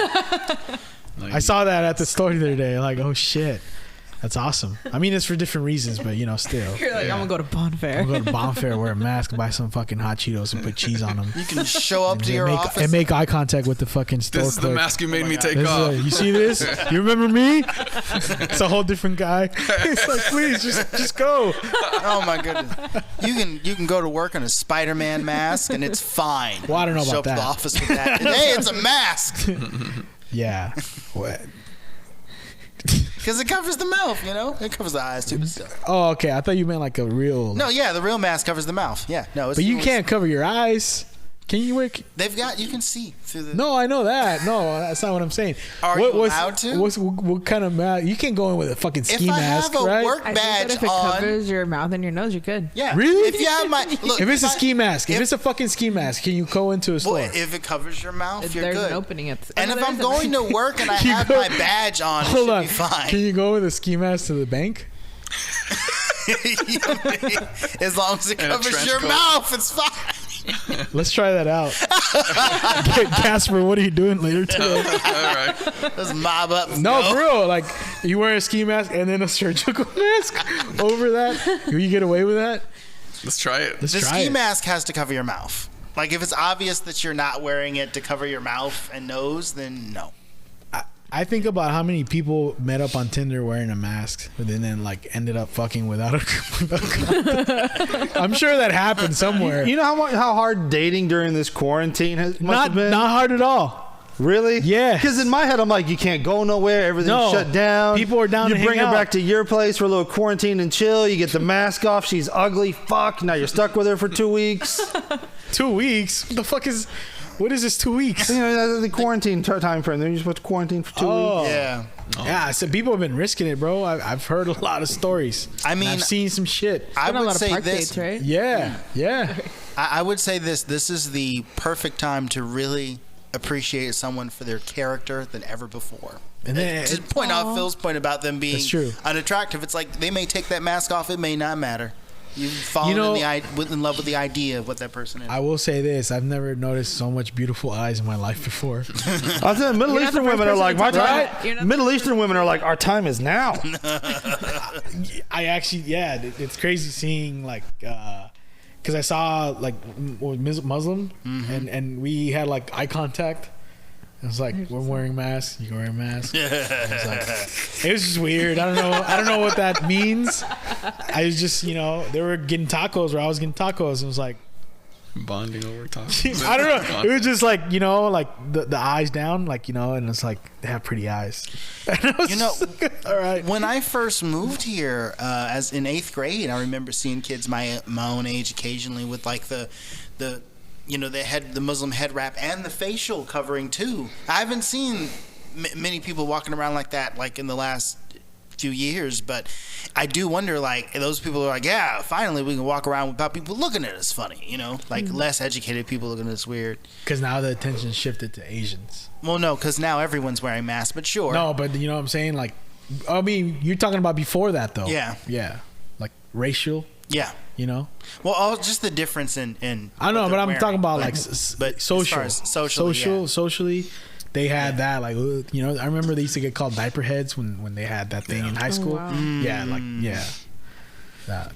I saw that at the store the other day. Like, oh shit, that's awesome. I mean, it's for different reasons, but still. You're like, I'm gonna go to Bonfair. I'll go to Bonfair, wear a mask, buy some fucking hot Cheetos, and put cheese on them. You can show up to your and office. make eye contact with the fucking store This is the clerk. mask you made me take This is off. you see this? You remember me? It's a whole different guy. It's like, please, just go. Oh my goodness! You can go to work in a Spider-Man mask and it's fine. Well, I don't know Show about up to the that. office with that. Hey, it's a mask Yeah. What? because it covers the mouth. It covers the eyes too. But still. Oh, okay. I thought you meant like a real. No, yeah, the real mask covers the mouth. Yeah, no, it's But you can't cover your eyes. Can you wait? They've got, you can see through the. No, I know that. No, that's not what I'm saying. Are you allowed to? What kind of mask? You can't go in with a fucking ski mask, right? If I have a work I badge think that if on, it covers your mouth and your nose, you could. yeah. Really? If you have my look, if it's a ski mask, if it's a fucking ski mask, can you go into a store? well, if it covers your mouth, you're There's good. an opening at And oh, if no, I'm there is going a- to work and I You have go- my badge on, Hold it on. should be fine. Can you go with a ski mask to the bank? As long as it And a covers trench your coat. mouth, it's fine. Let's try that out. Casper, what are you doing later today? All right. Let's mob up. and No, go. for real. Like, you wear a ski mask and then a surgical mask over that? Will you get away with that? Let's try it. Let's The try ski it. mask has to cover your mouth. Like, if it's obvious that you're not wearing it to cover your mouth and nose, then no. I think about how many people met up on Tinder wearing a mask, but then like ended up fucking without a. I'm sure that happened somewhere. You know how hard dating during this quarantine must have Not been? hard at all. Really? Yeah. Because in my head, I'm like, you can't go nowhere. Everything's No. shut down. People are down You to bring hang her out. back to your place for a little quarantine and chill. You get the mask off. She's ugly. Fuck. Now you're stuck with her for 2 weeks. 2 weeks? What the fuck is? What is this? 2 weeks? You know, that's the quarantine time frame. They're supposed to quarantine for 2 weeks. Yeah. Yeah, so people have been risking it, bro. I've heard a lot of stories. I And mean, I've seen some shit. I Been a would lot of say park this. dates, right? Yeah, yeah. I would say this. This is the perfect time to really appreciate someone for their character than ever before. And then To point out Phil's point about them being That's true. unattractive, it's like they may take that mask off. It may not matter. You've fallen know- in love with the idea of what that person is. I will say this: I've never noticed so much beautiful eyes in my life before. I said Middle You're not Eastern the first women are person like, to my tell time. me that. You're not Middle Eastern women are like, our time is now. I actually, yeah, it's crazy seeing like, because I saw like Muslim, and we had like eye contact. It was like, we're wearing masks. You can wear a mask. It was just weird. I don't know what that means. I was just, they were getting tacos where I was getting tacos. And it was like, Bonding over top. I don't know. It was just like, like the eyes down, like, and it's like they have pretty eyes. And I was all right. When I first moved here, as in 8th grade, I remember seeing kids my own age occasionally with like the the Muslim head wrap and the facial covering too. I haven't seen many people walking around like that like in the last few years, but I do wonder, like, those people are like, yeah, finally we can walk around without people looking at us funny, like less educated people looking at us weird. Because now the attention shifted to Asians. Well, no, because now everyone's wearing masks, but sure. No, but you know what I'm saying? Like, I mean, you're talking about before that though. Yeah. Yeah. Like racial, Yeah. Well, just the difference in I know, what but they're I'm wearing. talking about like but as social, far as social, socially. They had that, like, I remember they used to get called diaper heads when they had that thing in high school. wow. Yeah, like, yeah.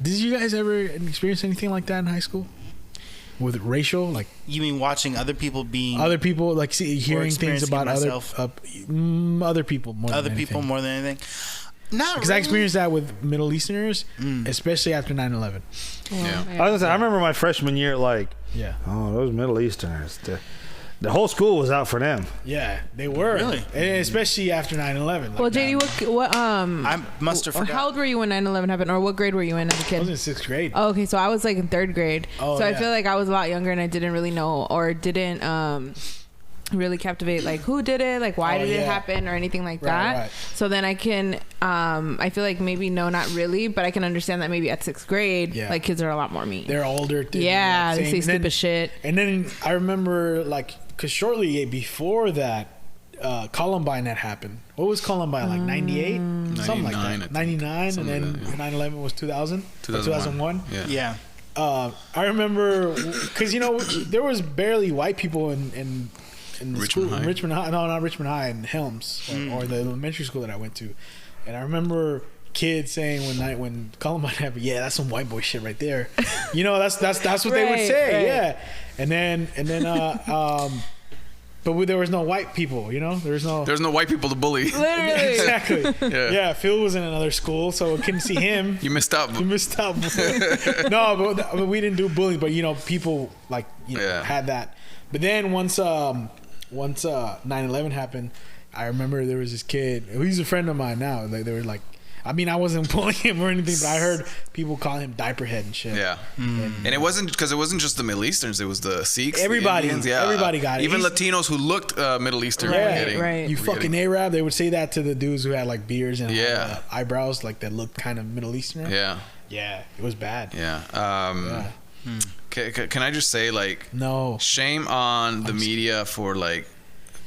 Did you guys ever experience anything like that in high school? With racial, like You mean watching other people being other people, like hearing things experiencing about myself. other people more other than people anything. more than anything? Not Because I really. experienced that with Middle Easterners, especially after 9/11. Yeah. I was gonna say, I remember my freshman year, like, Yeah. oh, those Middle Easterners. The whole school was out for them. Yeah, they were. Really? And especially after 9/11. Like Well, that. JD, what I must have or forgotten. how old were you when 9/11 happened, or what grade were you in as a I kid? was in 6th grade. Oh, okay, so I was like in 3rd grade. Oh, so I yeah. feel like I was a lot younger and I didn't really know or didn't really captivate like who did it, like why Oh, did it yeah. happen or anything like Right, that. right. So then I can I feel like maybe no, not really, but I can understand that maybe at 6th grade, Yeah. like kids are a lot more mean. They're older. Yeah, like, they say and then- stupid shit. And then I remember, like, because shortly before that, Columbine had happened. What was Columbine, like 98? Something like 99, I that. think. 99, Something and like then that, 9/11 was 2000? 2001? Yeah. Yeah. I remember, because, there was barely white people in the Richmond school. High? Richmond High. No, not Richmond High, in Helms, or the elementary school that I went to. And I remember kids saying when Columbine happened, yeah, that's some white boy shit right there. That's what they would Right, say. right. Yeah. And then but there was no white people, there was no There's no white people to bully. Literally. exactly. Yeah. Yeah, Phil was in another school, so I couldn't see him. You missed out. You missed out. No, but we didn't do bullying, but people like Yeah. had that. But then once 9/11 happened, I remember there was this kid. He's a friend of mine now. They were like, I mean, I wasn't pulling him or anything, but I heard people call him diaper head and shit. Yeah. And it wasn't because it wasn't just the Middle Easterns, it was the Sikhs, everybody, the Indians, yeah. Everybody got it. Even Latinos who looked Middle Eastern. Right. You fucking Arab. They would say that to the dudes who had like beards and eyebrows like that looked kind of Middle Eastern. Yeah, it was bad. Yeah. Can I just say, like, no, shame on the media for like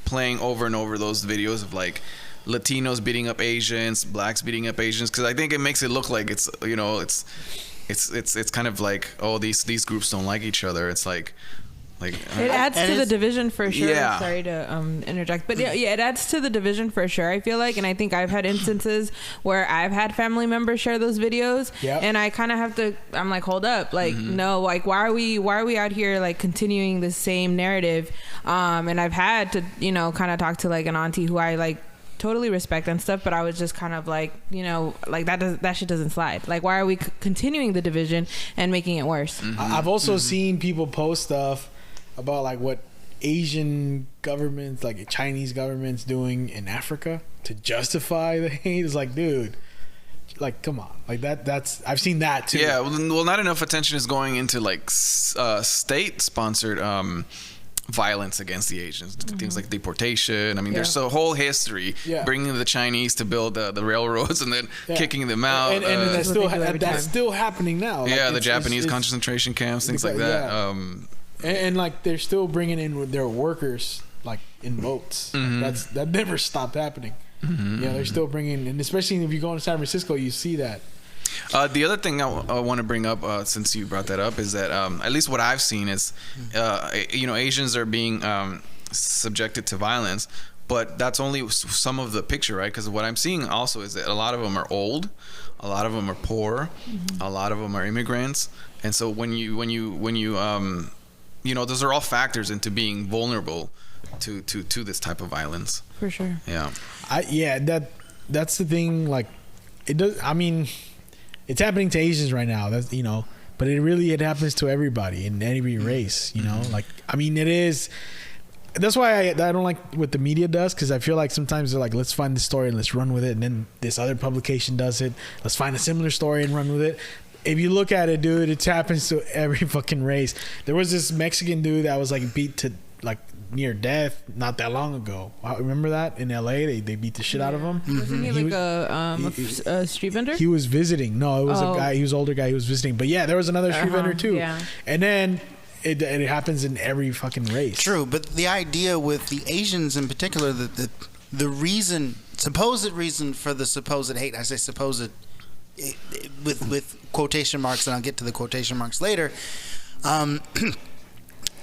playing over and over those videos of like Latinos beating up Asians, blacks beating up Asians, because I think it makes it look like it's, you know, it's kind of like, oh, these groups don't like each other. It's like it adds to the division for sure. Yeah. Sorry to interject, but yeah, it adds to the division for sure. I feel like, and I think I've had instances where I've had family members share those videos, and I kind of have to. I'm like, hold up, like no, like why are we out here like continuing the same narrative? And I've had to, you know, kind of talk to like an auntie who I like totally respect and stuff, but I was just kind of like, you know, like that shit doesn't slide. Like, why are we continuing the division and making it worse? I've also seen people post stuff about like what Asian governments, like Chinese governments, doing in Africa to justify the hate. It's like, dude, like, come on, like that's I've seen that too. Yeah, well, not enough attention is going into like state-sponsored violence against the Asians, things like deportation. I mean, there's a whole history bringing the Chinese to build the railroads and then kicking them out. And that's still happening now. Yeah, like, the Japanese concentration camps, things like that. And like they're still bringing in their workers like in boats. That never stopped happening. Yeah, they're still bringing, and especially if you go to San Francisco, you see that. The other thing I want to bring up, since you brought that up, is that at least what I've seen is, you know, Asians are being subjected to violence, but that's only some of the picture, right? Because what I'm seeing also is that a lot of them are old, a lot of them are poor, a lot of them are immigrants, and so when you you know, those are all factors into being vulnerable to this type of violence. For sure. Yeah. That's the thing. Like, it does. I mean, it's happening to Asians right now. That's, you know, but it happens to everybody in every race. You know, like, I mean, it is. That's why I don't like what the media does, because I feel like sometimes they're like, let's find this story and let's run with it, and then this other publication does it. Let's find a similar story and run with it. If you look at it, dude, it happens to every fucking race. There was this Mexican dude that was like beat to like near death not that long ago. Remember that in LA? They beat the shit out of him. Wasn't he like a street vendor? He was visiting. No, it was a guy. He was an older guy. He was visiting. But yeah, there was another street vendor too. Yeah. And then it happens in every fucking race. True, but the idea with the Asians in particular, that the supposed reason for the supposed hate, I say supposed with quotation marks, and I'll get to the quotation marks later,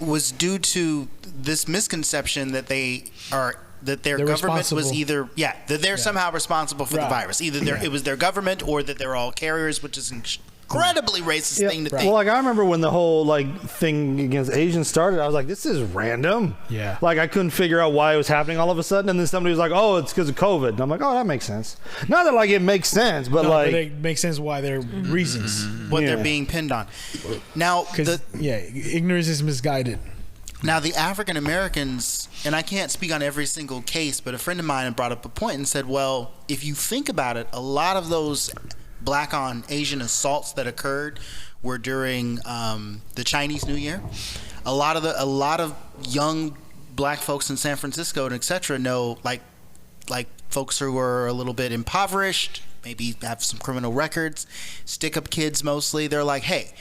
was due to this misconception that their government was either that they're somehow responsible for the virus. Either it was their government, or that they're all carriers, which is incredibly racist thing to think. Well, like, I remember when the whole like thing against Asians started, I was like, this is random. Yeah. Like, I couldn't figure out why it was happening all of a sudden, and then somebody was like, oh, it's because of COVID. And I'm like, oh, that makes sense. Not that like it makes sense, but like it makes sense why they're reasons what they're being pinned on. Now, ignorance is misguided. Now, the African Americans, and I can't speak on every single case, but a friend of mine brought up a point and said, well, if you think about it, a lot of those Black on Asian assaults that occurred were during the Chinese New Year. A lot of young Black folks in San Francisco and etc. know, like folks who are a little bit impoverished, maybe have some criminal records, stick-up kids mostly. They're like, hey,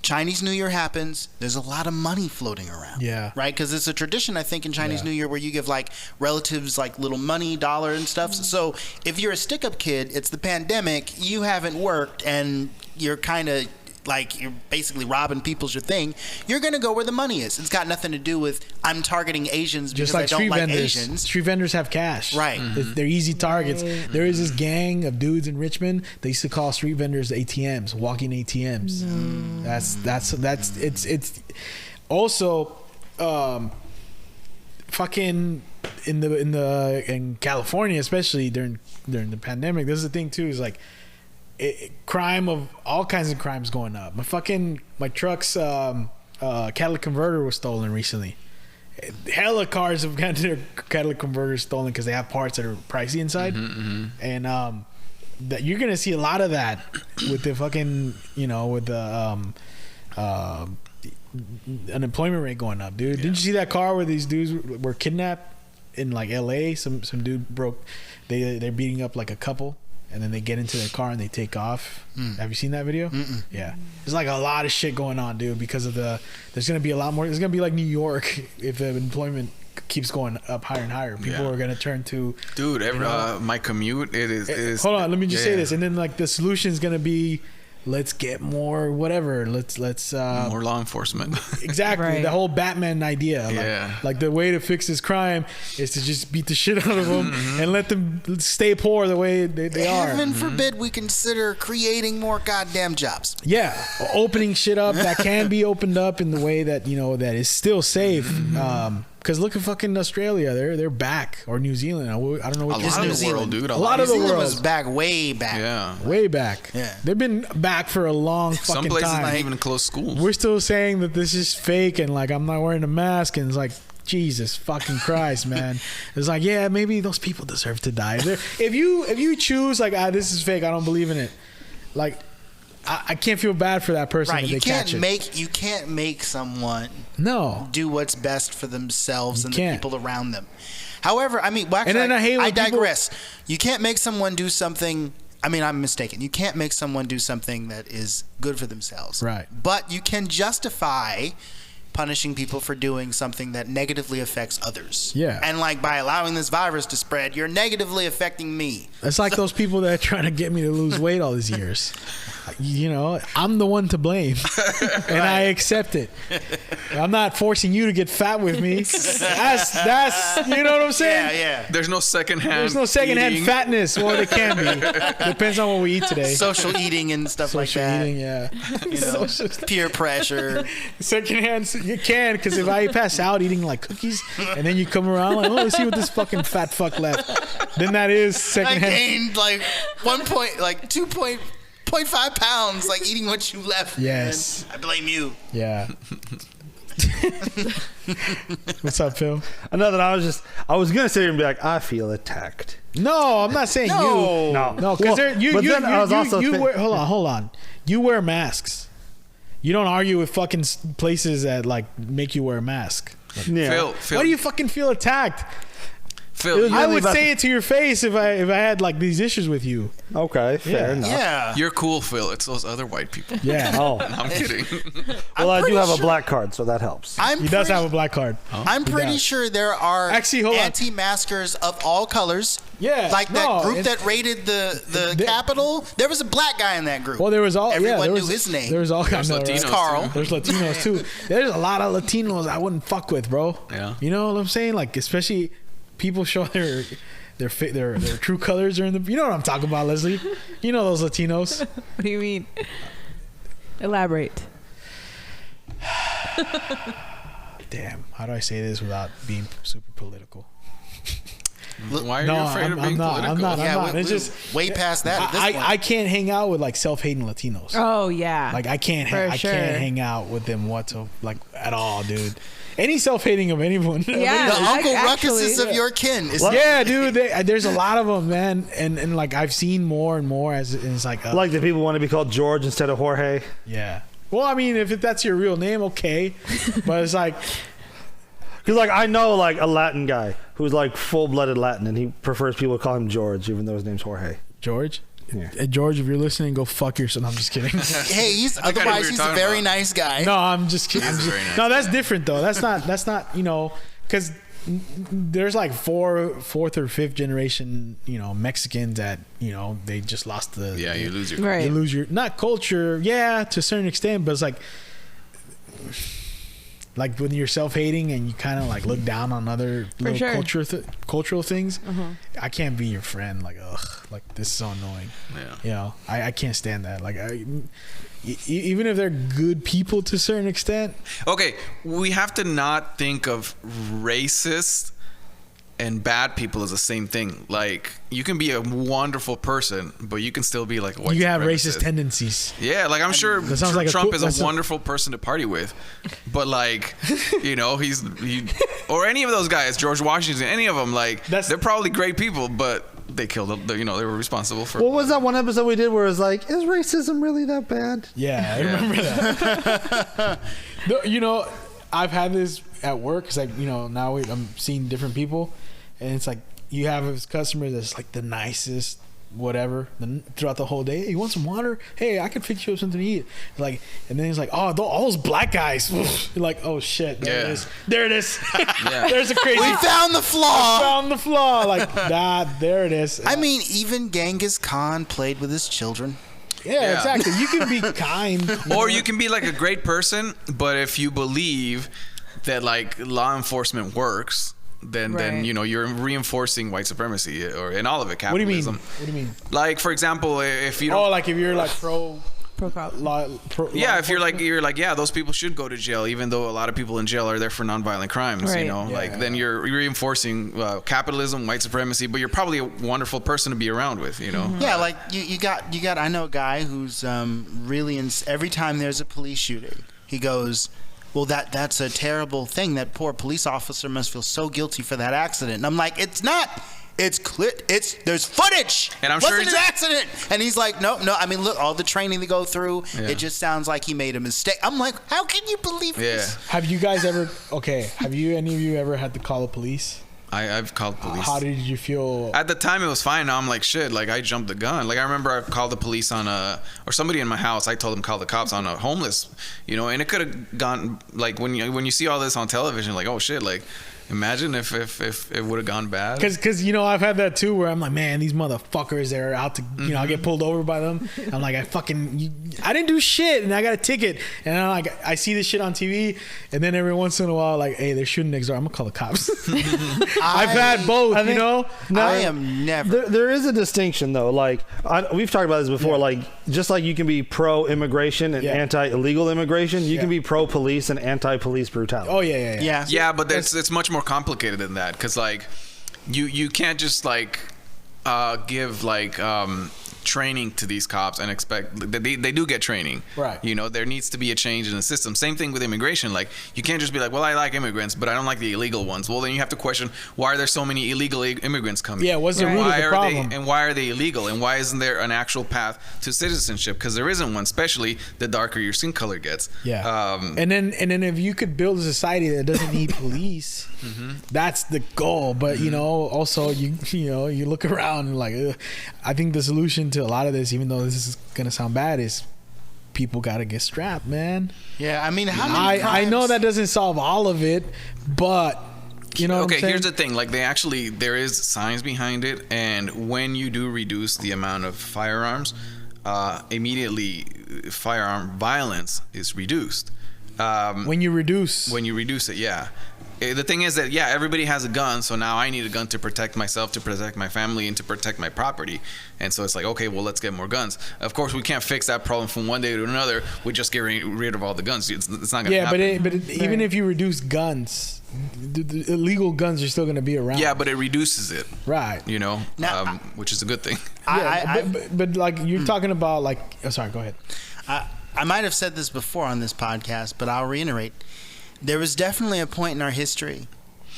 Chinese New Year happens, there's a lot of money floating around. Yeah. Right? Because it's a tradition, I think, in Chinese New Year where you give like relatives like little money, dollar and stuff. So if you're a stick-up kid, it's the pandemic, you haven't worked, and you're kind of like, you're basically robbing people's your thing, you're going to go where the money is. It's got nothing to do with, I'm targeting Asians because I don't like Asians. Street vendors have cash. Right. They're easy targets. There is this gang of dudes in Richmond. They used to call street vendors ATMs, walking ATMs. That's it's also fucking in California, especially during the pandemic. This is the thing too, is like, crime of all kinds of crimes going up. My truck's catalytic converter was stolen recently. Hella cars have gotten their catalytic converters stolen because they have parts that are pricey inside. And that you're gonna see a lot of that with the fucking, with the unemployment rate going up, dude. Didn't you see that car where these dudes were kidnapped in like LA? Some dude broke. They're beating up like a couple, and then they get into their car and they take off. Have you seen that video? Yeah, there's like a lot of shit going on, dude, because of there's gonna be a lot more. It's gonna be like New York if the employment keeps going up higher and higher. People are gonna turn to, dude, my commute is hold on, let me just say this, and then like the solution is gonna be, let's get more whatever. Let's more law enforcement. Exactly. Right. The whole Batman idea. Like the way to fix this crime is to just beat the shit out of them and let them stay poor the way they are. Heaven forbid we consider creating more goddamn jobs. Yeah, opening shit up that can be opened up in the way that that is still safe. Because look at fucking Australia, they're back, or New Zealand. I don't know what a lot of the world, dude. A lot of the world was back, way back. Yeah, way back. Yeah, they've been back for a long fucking time. Some places not even close schools. We're still saying that this is fake and like I'm not wearing a mask, and it's like, Jesus fucking Christ, man. It's like, yeah, maybe those people deserve to die. If you choose like, this is fake, I don't believe in it. Like, I can't feel bad for that person. Right, if you they catch it. You can't make someone do what's best for themselves and the people around them. However, I mean, well, actually, and then I digress. You can't make someone do something. I mean, I'm mistaken. You can't make someone do something that is good for themselves. Right. But you can justify punishing people for doing something that negatively affects others. Yeah. And like, by allowing this virus to spread, you're negatively affecting me. It's like those people that are trying to get me to lose weight all these years. I'm the one to blame, and I accept it. I'm not forcing you to get fat with me. That's you know what I'm saying? Yeah. There's no secondhand. There's no secondhand fatness. Well, there can be. Depends on what we eat today. Social eating and stuff like that. Social eating, yeah. Peer pressure. Secondhand, you can, because if I pass out eating like cookies, and then you come around like, let's see what this fucking fat fuck left. Then that is secondhand. I gained like 2.5 pounds, like eating what you left. Yes. I blame you. Yeah. What's up, Phil? Another. I was gonna sit here and be like, I feel attacked. No, I'm not saying you. No, because hold on. You wear masks. You don't argue with fucking places that like make you wear a mask. Yeah. Phil, Why do you fucking feel attacked? Phil, I would say it to your face if I had like these issues with you. Okay, fair enough. Yeah. you're cool, Phil. It's those other white people. Yeah. Oh, I'm kidding. well, I do pretty have a sure- black card, so that helps. He does have a black card. I'm pretty sure there are Actually, hold on. anti-maskers of all colors. Yeah, Like that no, group it's- that raided the Capitol. There was a black guy in that group. Well, there was all. Everyone there knew was, his name. There was all kinds of Latinos, Carl. too. There's Latinos too. There's a lot of Latinos I wouldn't fuck with, bro. Yeah. You know what I'm saying? Like, especially people show their true colors are in the. You know what I'm talking about, Leslie? You know those Latinos. What do you mean? Elaborate. Damn. How do I say this without being super political? Why are you afraid of being political? I'm not. It's we're just way past that. At this point. I can't hang out with like self-hating Latinos. Oh yeah. Like I can't For sure. hang out with them like at all, dude. Any self-hating of anyone. Yeah. the Uncle Actually, Ruckuses of your kin. Is Yeah, dude. There's a lot of them, man, and like I've seen more and more as it's like Like the people want to be called George instead of Jorge. yeah. Well, I mean, if that's your real name, okay, but it's like Because like I know like a Latin guy who's like full-blooded Latin, and he prefers people to call him George, even though his name's Jorge. George. Yeah. George, if you're listening, go fuck yourself. I'm just kidding. Hey, he's I think I knew what otherwise you he's were a talking very about. nice guy. No, I'm just kidding. He's very nice No, that's different though. That's not because there's like fourth or fifth generation Mexicans that they just lost the You lose your. Right. you lose your not culture, yeah, to a certain extent, but it's like when you're self-hating and you kind of like look down on other little sure. cultural things. I can't be your friend. Like, this is so annoying. Yeah. I can't stand that. Like, even if they're good people to a certain extent. Okay, we have to not think of racist and bad people as the same thing. Like, you can be a wonderful person, but you can still be like a white You have supremacist. racist tendencies. Yeah, like I'm sure That sounds like Trump that's is a wonderful person to party with, but like, or any of those guys, George Washington, any of them, like That's- they're probably great people, but they killed. They were responsible for. What was that one episode we did where it was like, is racism really that bad? Yeah, I remember that. I've had this at work because now I'm seeing different people, and it's like you have a customer that's like the nicest whatever throughout the whole day. Hey, you want some water? Hey, I could fix you up something to eat. Like, and then he's like, oh, all those black guys. You're like, oh shit, there it is. Yeah. There's a crazy. We found the flaw. Like that. There it is. I mean, even Genghis Khan played with his children. Yeah, exactly. You can be kind, or you can be like a great person, but if you believe that like law enforcement works, then you're reinforcing white supremacy and all of it, capitalism. What do you mean? Like, for example, if you don't, like if you're like pro cop law, if you're like those people should go to jail, even though a lot of people in jail are there for nonviolent crimes, then you're reinforcing capitalism, white supremacy, but you're probably a wonderful person to be around with, Mm-hmm. Yeah, like you got I know a guy who's really every time there's a police shooting, he goes, well, that's a terrible thing. That poor police officer must feel so guilty for that accident. And I'm like, it's not. It's clear. There's footage. And I'm sure it's an accident. And he's like, no. I mean, look, all the training they go through. Yeah. It just sounds like he made a mistake. I'm like, how can you believe this? Have you guys ever? Have any of you ever had to call the police? I've called police. How did you feel? At the time, it was fine. Now I'm like, shit, like I jumped the gun. Like I remember I called the police on or somebody in my house. I told them call the cops on a homeless, and it could have gone, like when you see all this on television, like, oh shit, like imagine if it would have gone bad. Because I've had that too, where I'm like, man, these motherfuckers, they're out to, I get pulled over by them. I'm like, I didn't do shit, and I got a ticket, and I'm like, I see this shit on TV, and then every once in a while, like, hey, they're shooting next door. I'm gonna call the cops. I've had both, No, I am never. There is a distinction though. Like we've talked about this before. Like just like you can be pro immigration and anti illegal immigration, you can be pro police and anti police brutality. Oh yeah. Yeah, but it's much more complicated than that, because like you can't just like give like training to these cops and expect they do get training, right? There needs to be a change in the system. Same thing with immigration. Like you can't just be like, well, I like immigrants, but I don't like the illegal ones. Well, then you have to question, why are there so many illegal immigrants coming? Yeah, what's the root of the problem? And why are they illegal? And why isn't there an actual path to citizenship? Because there isn't one, especially the darker your skin color gets. Yeah. And then if you could build a society that doesn't need police, that's the goal. But also you look around and like, I think the solution to a lot of this, even though this is gonna sound bad, is people gotta get strapped, man. Yeah, I mean, how many crimes? I know that doesn't solve all of it, but okay, here's the thing. Like there is science behind it, and when you do reduce the amount of firearms, immediately firearm violence is reduced. When you reduce it, yeah. The thing is that everybody has a gun, so now I need a gun to protect myself, to protect my family, and to protect my property. And so it's like, okay, well, let's get more guns. Of course, we can't fix that problem from one day to another. We just get rid of all the guns. It's not gonna happen. Yeah, but even if you reduce guns, the illegal guns are still gonna be around. Yeah, but it reduces it, right? Now, which is a good thing. But like you're talking about, like, sorry, go ahead. I might have said this before on this podcast, but I'll reiterate. There was definitely a point in our history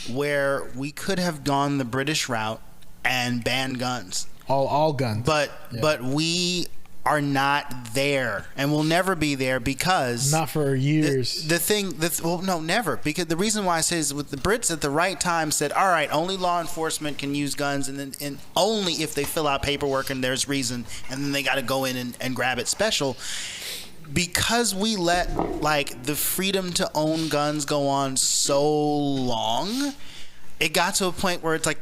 where we could have gone the British route and banned guns. All guns. But we are not there, and we'll never be there, because not for years. Never. Because the reason why I say is, with the Brits at the right time said, all right, only law enforcement can use guns, and only if they fill out paperwork and there's reason, and then they got to go in and grab it special. Because we let like the freedom to own guns go on so long, it got to a point where it's like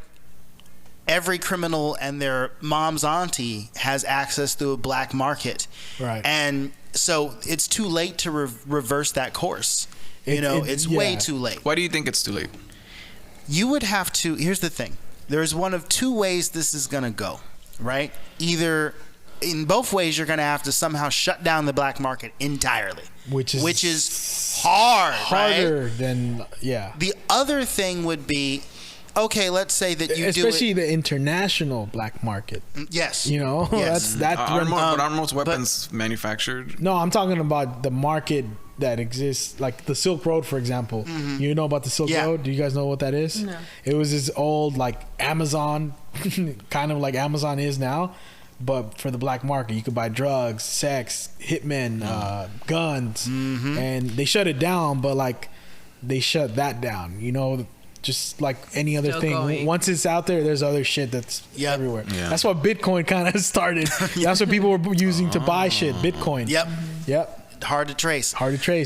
every criminal and their mom's auntie has access to a black market. Right. And so it's too late to reverse that course. It's way too late. Why do you think it's too late? You would have to, here's the thing. There's one of two ways this is going to go, right? Either in both ways, you're going to have to somehow shut down the black market entirely, which is harder than The other thing would be, okay, let's say that you especially the international black market. Yes, that's Are most weapons manufactured? No, I'm talking about the market that exists, like the Silk Road, for example. You know about the Silk Road? Do you guys know what that is? No. It was this old like Amazon, kind of like Amazon is now, but for the black market. You could buy drugs, sex, hitmen, guns, and they shut it down. But like they shut that down, you know. Just like any other thing. Going. Once it's out there, there's other shit that's everywhere. Yeah. That's what Bitcoin kind of started. That's what people were using to buy shit. Bitcoin. Yep. Hard to trace.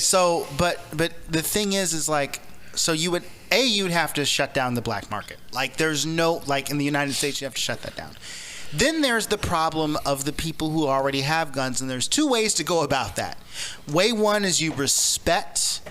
So, but the thing is like, so you'd have to shut down the black market. Like there's no, like in the United States, you have to shut that down. Then there's the problem of the people who already have guns, and there's two ways to go about that. Way one is you respect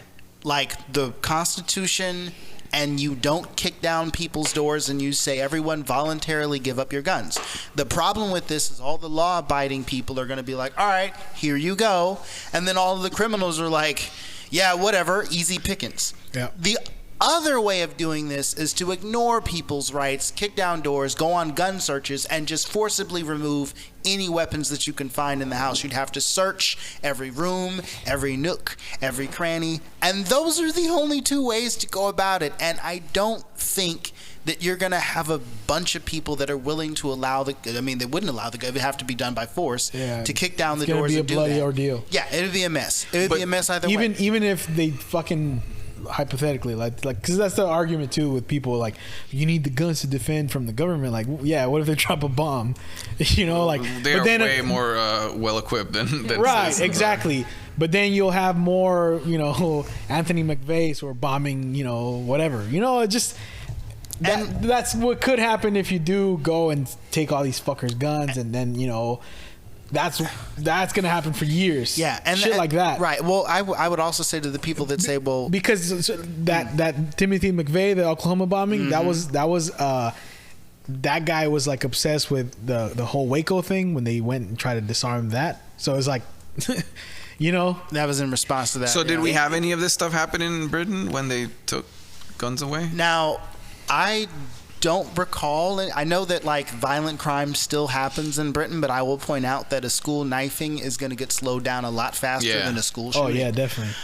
like the Constitution, and you don't kick down people's doors, and you say everyone voluntarily give up your guns. The problem with this is all the law-abiding people are going to be like, all right, here you go. And then all of the criminals are like, yeah, whatever, easy pickings. Yeah. The other way of doing this is to ignore people's rights, kick down doors, go on gun searches, and just forcibly remove any weapons that you can find in the house. You'd have to search every room, every nook, every cranny, and those are the only two ways to go about it. And I don't think that you're going to have a bunch of people that are willing to allow they wouldn't allow it would have to be done by force to kick down the doors and do that. It's going to be a bloody ordeal. Yeah, it would be a mess. It would be a mess either way. Even if they fucking... hypothetically, like because that's the argument too with people, like you need the guns to defend from the government. Like, yeah, what if they drop a bomb? You know, like they're way more well equipped than right, exactly. But then you'll have more, you know, Anthony McVeighs or bombing, you know, whatever. You know, it just that's what could happen if you do go and take all these fuckers' guns, and then you know. That's gonna happen for years. Yeah, and shit like that. Right. Well, I would also say to the people that say, well, because that Timothy McVeigh, the Oklahoma bombing, that was that guy was like obsessed with the whole Waco thing when they went and tried to disarm that. So it's like, you know, that was in response to that. So did we have any of this stuff happen in Britain when they took guns away? Now, I don't recall. I know that like violent crime still happens in Britain, but I will point out that a school knifing is going to get slowed down a lot faster than a school shooting. Oh yeah, definitely.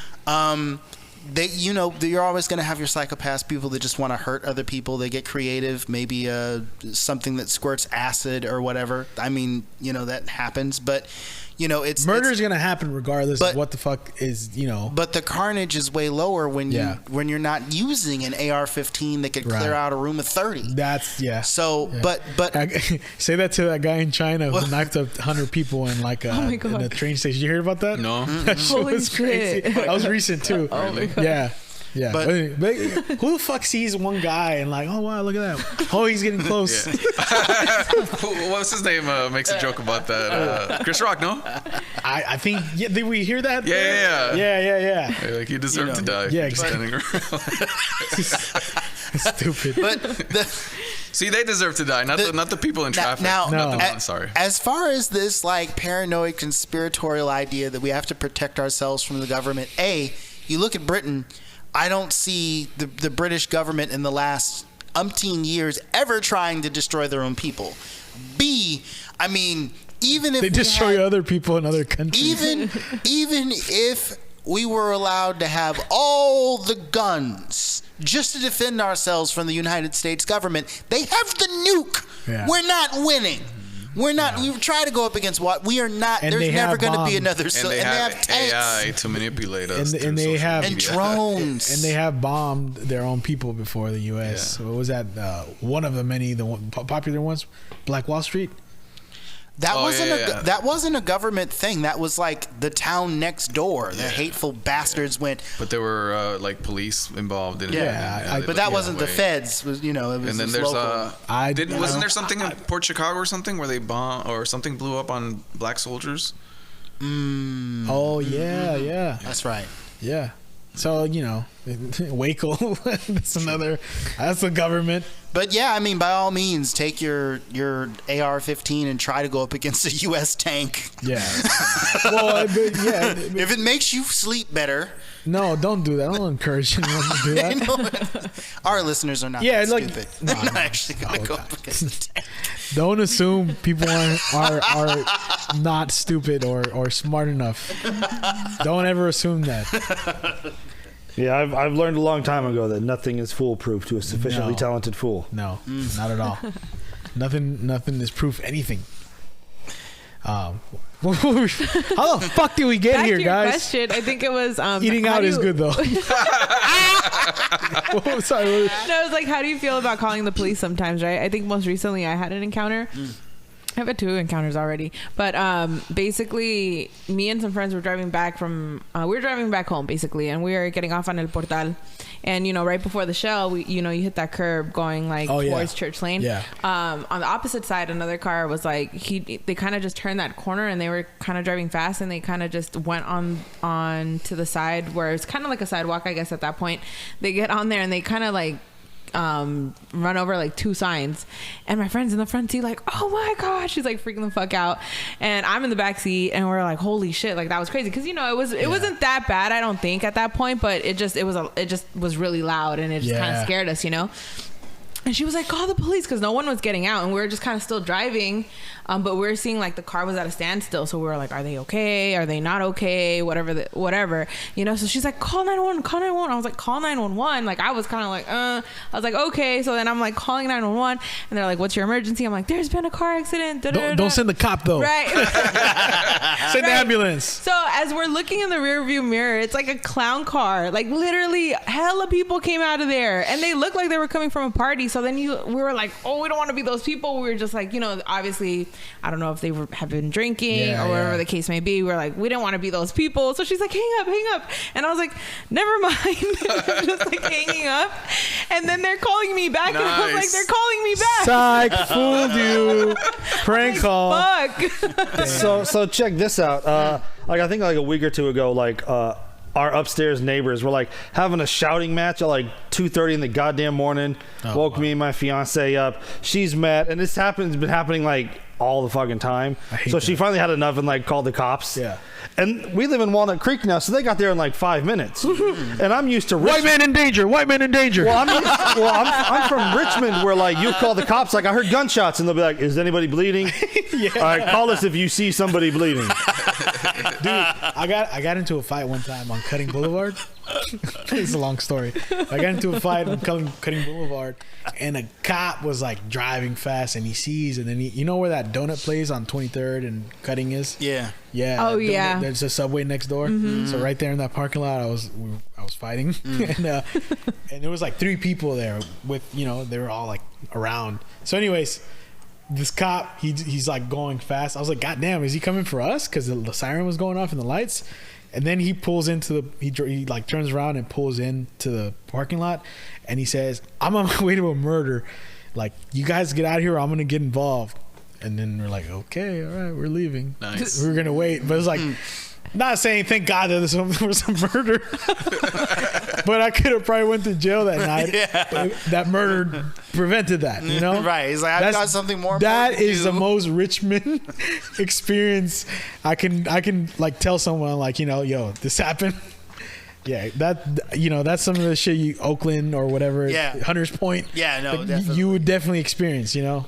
You're always going to have your psychopaths, people that just want to hurt other people. They get creative, maybe something that squirts acid or whatever. I mean, you know, that happens, but you know, murder's going to happen regardless of what the fuck is, you know. But the carnage is way lower when you're not using an AR-15 that could clear out a room of 30. That's So, but say that to that guy in China who knifed up 100 people in like in a train station. You heard about that? No. That shit was crazy. That was recent too. Oh my God. Yeah. Yeah, but who the fuck sees one guy and like, oh wow, look at that. Oh, he's getting close. What's his name? Makes a joke about that. Chris Rock, no? I think. Yeah, did we hear that? Yeah. Like he deserved to die. Yeah, exactly. Stupid. But see, they deserve to die, not the people in traffic. Sorry. As far as this like paranoid conspiratorial idea that we have to protect ourselves from the government, you look at Britain. I don't see the British government in the last umpteen years ever trying to destroy their own people. B, I mean, even if they destroy other people in other countries, even if we were allowed to have all the guns just to defend ourselves from the United States government, they have the nuke. Yeah. We're not winning. We're not. We try to go up against what we are not. And there's never going to be another. And they have tanks. AI to manipulate us. And they have drones. And they have bombed their own people before the U.S. Yeah. So what was that? One of the many popular ones, Black Wall Street. That wasn't a government thing. That was like the town next door. The hateful bastards went. But there were like police involved in it. But that wasn't the feds. Was it was. And then there's wasn't there something in Port Chicago or something where they bombed or something blew up on black soldiers? Oh yeah. That's right. Yeah. So Waco. That's the government. But yeah, I mean, by all means, take your AR-15 and try to go up against a U.S. tank. Yeah. Well, if it makes you sleep better. No, don't do that. I don't encourage anyone to do that. Our listeners are not stupid. They're not actually going to go up against the tank. Don't assume people are not stupid or smart enough. Don't ever assume that. Yeah, I've learned a long time ago that nothing is foolproof to a sufficiently talented fool. No, not at all. Nothing is proof anything. How the fuck did we get Back here, to your guys? question, I think it was Eating out is good though. Oh, sorry. No, it was like, how do you feel about calling the police sometimes, right? I think most recently I had an encounter. I've had 2 encounters already, but basically me and some friends were driving back from we were driving back home basically, and we were getting off on El Portal, and you know, right before the Shell, you hit that curb going like towards Church Lane. Yeah. On the opposite side, another car was like they kind of just turned that corner, and they were kind of driving fast, and they kind of just went on to the side where it's kind of like a sidewalk, I guess. At that point, they get on there and they kind of like run over like 2 signs, and my friend's in the front seat like, oh my god, she's like freaking the fuck out, and I'm in the back seat, and we're like, holy shit, like that was crazy, because you know it wasn't that bad, I don't think, at that point, but it just was really loud, and it just kind of scared us, you know. And she was like, call the police, because no one was getting out, and we were just kind of still driving, but we were seeing like the car was at a standstill, so we were like, are they okay, are they not okay, whatever, you know. So she's like, call 911, call 911. I was like, call 911. Like I was kind of like I was like, okay. So then I'm like calling 911, and they're like, what's your emergency? I'm like, there's been a car accident. Don't send the cop though. Right. Send the ambulance. So as we're looking in the rear view mirror, it's like a clown car, like literally hella people came out of there, and they looked like they were coming from a party. So then we were like, oh, we don't want to be those people. We were just like, you know, obviously, I don't know if they have been drinking or whatever the case may be. We're like, we didn't want to be those people. So she's like, hang up. And I was like, never mind. Just like hanging up. And then they're calling me back. Nice. And I was like, they're calling me back. Psych, fooled you. Prank call. Fuck. So check this out. Like I think like a week or 2 ago, like our upstairs neighbors were like having a shouting match at like 2:30 in the goddamn morning. Woke me and my fiance up. She's mad, and this been happening like all the fucking time. So she finally had enough and like called the cops. Yeah. And we live in Walnut Creek now, so they got there in like 5 minutes. And I'm used to white man in danger. White man in danger. Well, I'm from Richmond, where like you call the cops, like I heard gunshots, and they'll be like, "Is anybody bleeding?" All right, call us if you see somebody bleeding. Dude, I got into a fight one time on Cutting Boulevard. It's a long story. I got into a fight on Cutting Boulevard, and a cop was like driving fast, and he sees, and then you know where that donut place on 23rd and Cutting is? Yeah. Yeah. Oh yeah. There's a Subway next door. Mm-hmm. So right there in that parking lot, I was fighting, and there was like 3 people there with, you know, they were all like around. So anyways, this cop, he's like going fast. I was like, God damn, is he coming for us? Because the siren was going off and the lights. And then he pulls into he like turns around and pulls into the parking lot, and he says, I'm on my way to a murder. Like, you guys get out of here or I'm going to get involved. And then we're like, okay, all right, we're leaving. Nice. We're going to wait. But it's like, not saying thank God that there was some murder. But I could have probably went to jail that night. Yeah. That murder prevented that, you know? Right. He's like, I've got something more That important is to the do. most Richmond experience. I can like tell someone like, you know, yo, this happened. Yeah, that's some of the shit Oakland or whatever, Hunters Point. Yeah, no, like, definitely. you would definitely experience, you know.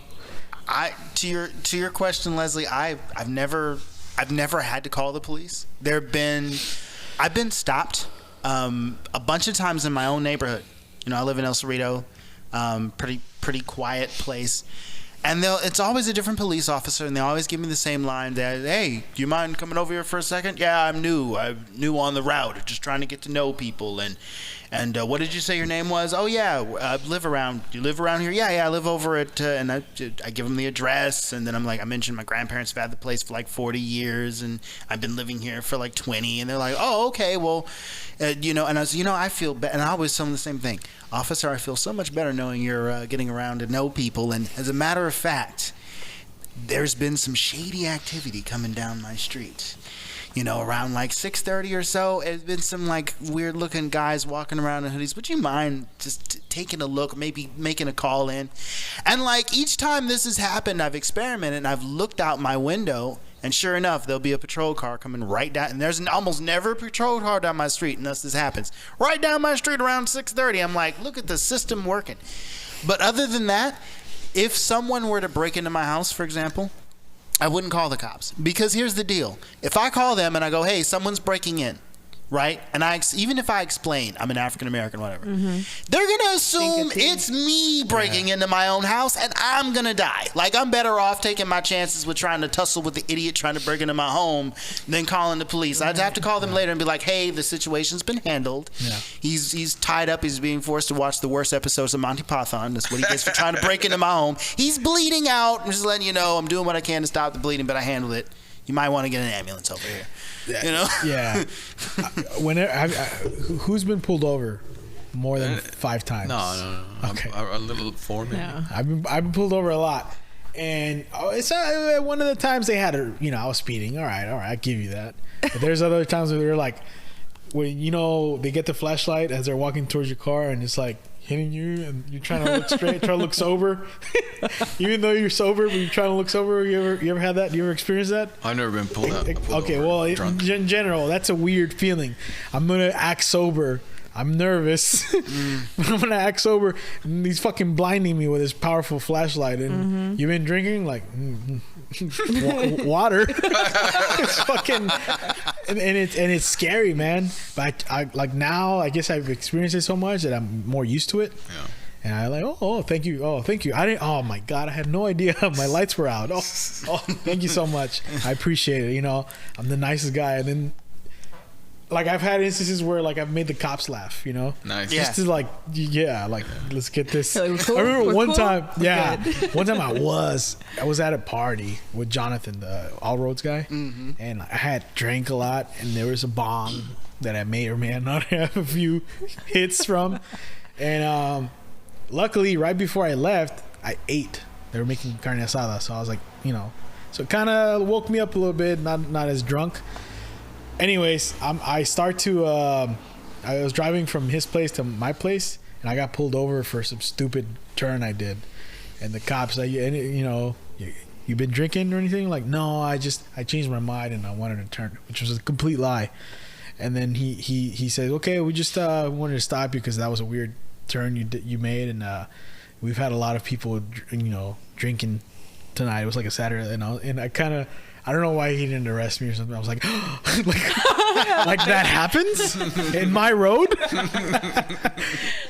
To your question, Leslie, I've never had to call the police. I've been stopped a bunch of times in my own neighborhood. You know, I live in El Cerrito, pretty quiet place, and it's always a different police officer, and they always give me the same line that, hey, do you mind coming over here for a second? Yeah, I'm new on the route, just trying to get to know people. And what did you say your name was? Oh yeah, you live around here? Yeah, I live over at, and I give them the address, and then I'm like, I mentioned my grandparents have had the place for like 40 years, and I've been living here for like 20, and they're like, oh, okay, well, you know, and I was, you know, I feel better, and I always tell them the same thing, officer, I feel so much better knowing you're getting around to know people, and as a matter of fact, there's been some shady activity coming down my street. You know, around like 6:30 or so, there's been some like weird looking guys walking around in hoodies. Would you mind just taking a look, maybe making a call in? And like each time this has happened, I've experimented and I've looked out my window, and sure enough, there'll be a patrol car coming right down. And there's almost never a patrol car down my street unless this happens. Right down my street around 6:30. I'm like, look at the system working. But other than that, if someone were to break into my house, for example, I wouldn't call the cops, because here's the deal. If I call them and I go, hey, someone's breaking in, right? And even if I explain I'm an African American, whatever, they're gonna assume it's me breaking into my own house, and I'm gonna die. Like, I'm better off taking my chances with trying to tussle with the idiot trying to break into my home than calling the police. I'd have to call them later and be like, hey, the situation's been handled. Yeah. He's tied up. He's being forced to watch the worst episodes of Monty Python. That's what he gets for trying to break into my home. He's bleeding out. I'm just letting you know I'm doing what I can to stop the bleeding, but I handled it. You might want to get an ambulance over here. You know? Yeah. Who's been pulled over more than 5 times? No. Okay. A little foreman. Yeah. I've been pulled over a lot, and it's one of the times they had I was speeding. All right, I give you that. But there's other times where they're like, when they get the flashlight as they're walking towards your car, and it's like hitting you, and you're trying to look straight, trying to look sober, even though you're sober, but you're trying to look sober. You ever had that? You ever experienced that? I've never been pulled up. Okay, well, in general, that's a weird feeling. I'm gonna act sober. I'm nervous. I'm gonna act sober. And he's fucking blinding me with his powerful flashlight. And you've been drinking like water. It's fucking and it's scary, man. But I like now. I guess I've experienced it so much that I'm more used to it. Yeah. And I like, thank you. Oh, thank you. I didn't. Oh my God, I had no idea my lights were out. Oh, thank you so much. I appreciate it. I'm the nicest guy. And then, like, I've had instances where like I've made the cops laugh. Nice. Just to like, let's get this. Cool. I remember one time. One time I was at a party with Jonathan, the All Roads guy, and I had drank a lot, and there was a bong that I may or may not have a few hits from, and luckily, right before I left, I ate. They were making carne asada, so I was like, so it kind of woke me up a little bit, not as drunk. Anyways, I was driving from his place to my place, and I got pulled over for some stupid turn I did. And the cops, you been drinking or anything? Like, no, I changed my mind and I wanted to turn, which was a complete lie. And then he said, okay, we just wanted to stop you because that was a weird turn you made, and we've had a lot of people drinking tonight. It was like a Saturday, and I don't know why he didn't arrest me or something. I was like, like that happens in my road.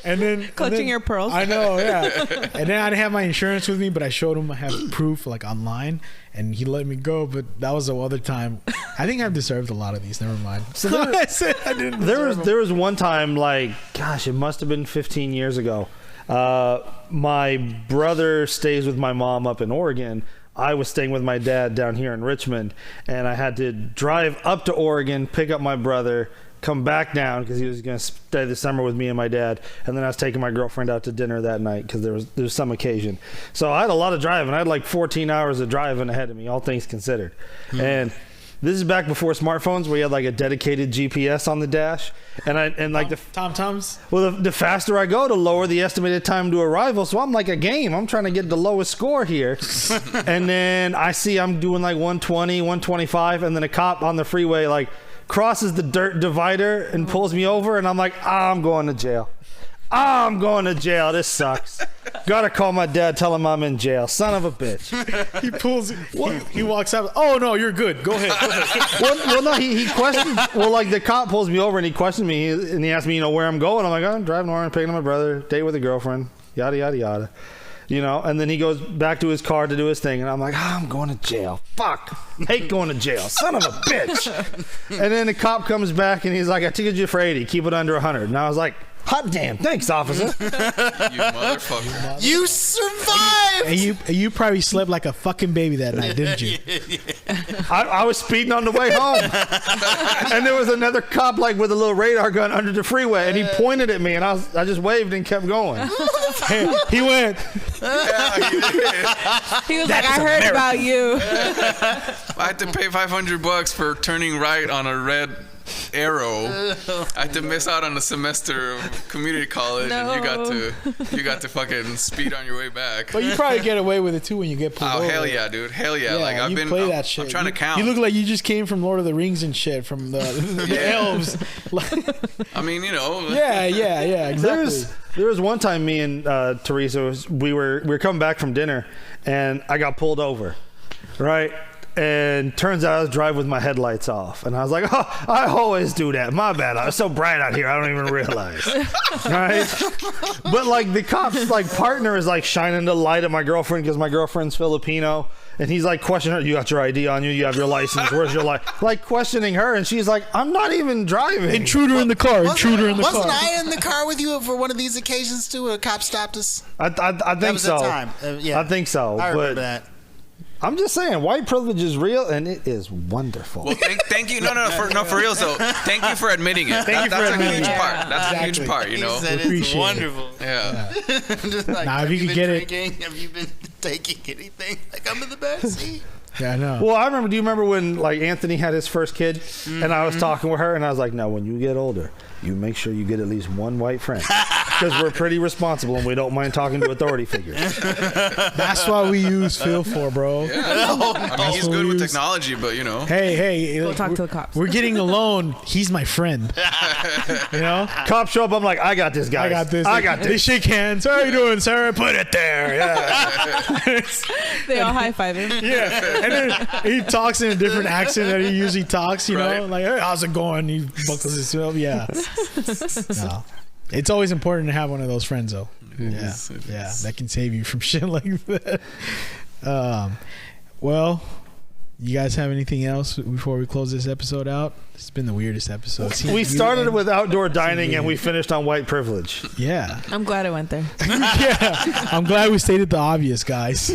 And then clutching your pearls. I know, yeah. And then I didn't have my insurance with me, but I showed him I have proof like online, and he let me go. But that was the other time. I think I've deserved a lot of these. Never mind. So there was one time, like, gosh, it must have been 15 years ago. My brother stays with my mom up in Oregon. I was staying with my dad down here in Richmond, and I had to drive up to Oregon, pick up my brother, come back down because he was going to stay the summer with me and my dad, and then I was taking my girlfriend out to dinner that night because there was some occasion. So I had a lot of driving. I had like 14 hours of driving ahead of me, all things considered. And this is back before smartphones, where you had like a dedicated GPS on the dash, and like the TomToms. Well, the faster I go, the lower the estimated time to arrival. So I'm like a game. I'm trying to get the lowest score here, and then I see I'm doing like 120, 125, and then a cop on the freeway like crosses the dirt divider and pulls me over, and I'm like, I'm going to jail. I'm going to jail. This sucks. Gotta call my dad, tell him I'm in jail. Son of a bitch. He walks out. Oh, no, you're good. Go ahead. Well, no, he questioned. Well, like the cop pulls me over and he questioned me and he asked me, where I'm going. I'm like, I'm driving around, picking up my brother, date with a girlfriend, yada, yada, yada. And then he goes back to his car to do his thing. And I'm like, I'm going to jail. Fuck. Hate going to jail. Son of a bitch. And then the cop comes back and he's like, I ticket you for 80. Keep it under 100. And I was like, hot damn. Thanks, officer. You motherfucker. You survived. And you probably slept like a fucking baby that night, didn't you? I was speeding on the way home. And there was another cop like with a little radar gun under the freeway. And he pointed at me and I just waved and kept going. He went. Yeah, he did. He was like, I heard about you. I had to pay $500 for turning right on a red arrow. I had to miss out on a semester of community college, and you got to fucking speed on your way back. But you probably get away with it too when you get pulled over. Oh hell yeah, dude! Hell yeah! Like I'm trying to count. You look like you just came from Lord of the Rings and shit from the elves. I mean, Yeah, exactly. There was one time me and Teresa we were coming back from dinner, and I got pulled over, right? And turns out I was driving with my headlights off. And I was like, oh, I always do that. My bad. I was so bright out here, I don't even realize. Right? But like the cop's like partner is like shining the light at my girlfriend because my girlfriend's Filipino. And he's like questioning her, you got your ID on you, you have your license, where's your license? Like questioning her, and she's like, I'm not even driving. Intruder in the car, intruder in the car. Wasn't I in the car with you for one of these occasions too? A cop stopped us? I think that was so. The time. Yeah. I think so. I remember that. I'm just saying, white privilege is real, and it is wonderful. Well, thank you. No, for real. So, thank you for admitting it. That's a huge part. That's a huge part, you know. That is wonderful. Yeah. I'm just like, if you could get drinking? Have you been taking anything? Like, I'm in the back seat. Yeah, I know. Well, I remember. Do you remember when like Anthony had his first kid, and I was talking with her, and I was like, "No, when you get older, you make sure you get at least one white friend, because we're pretty responsible and we don't mind talking to authority figures." That's why we use Phil for, bro. Yeah. I mean, he's good with technology, but you know. Hey, Go talk to the cops. We're getting a loan. He's my friend. You know, Cops show up. I'm like, I got this, guys. I got this. They shake hands. How you doing, sir? Put it there. Yeah. They all high five him. Yeah. And then he talks in a different accent that he usually talks, you know, like, hey, how's it going? He buckles his up. Yeah. No. It's always important to have one of those friends, though. Yeah. That can save you from shit like that. Well, you guys have anything else before we close this episode out? It's been the weirdest episode. We started with outdoor dining and we finished on white privilege. Yeah. I'm glad I went there. Yeah. I'm glad we stated the obvious, guys.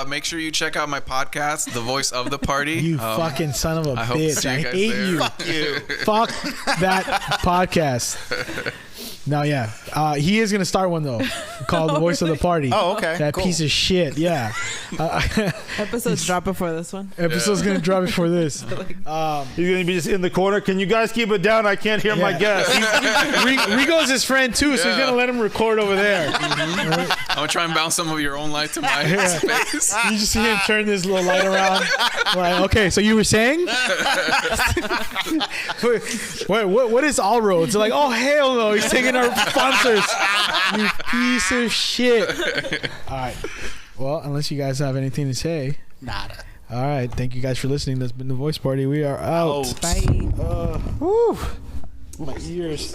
Make sure you check out my podcast, The Voice of the Party. You fucking son of a bitch. I hate you. Fuck you. Fuck that podcast. No, yeah. He is going to start one, though, called The Voice of the Party. Oh, okay. That piece of shit. Yeah. Episodes drop before this one. Episode's going to drop before this. He's going to be just in the corner. Can you guys keep it down? I can't hear my guests. Rigo's his friend, too, so he's going to let him record over there. I'm going to try and bounce some of your own light to my space. You just see him turn this little light around. Like, okay, so you were saying? Wait, what is All Roads? They're like, oh, hell no. He's taking our sponsors. You piece of shit. All right. Well, unless you guys have anything to say. Nada. All right. Thank you guys for listening. That's been The Voice Party. We are out. Bye. Woo. My ears.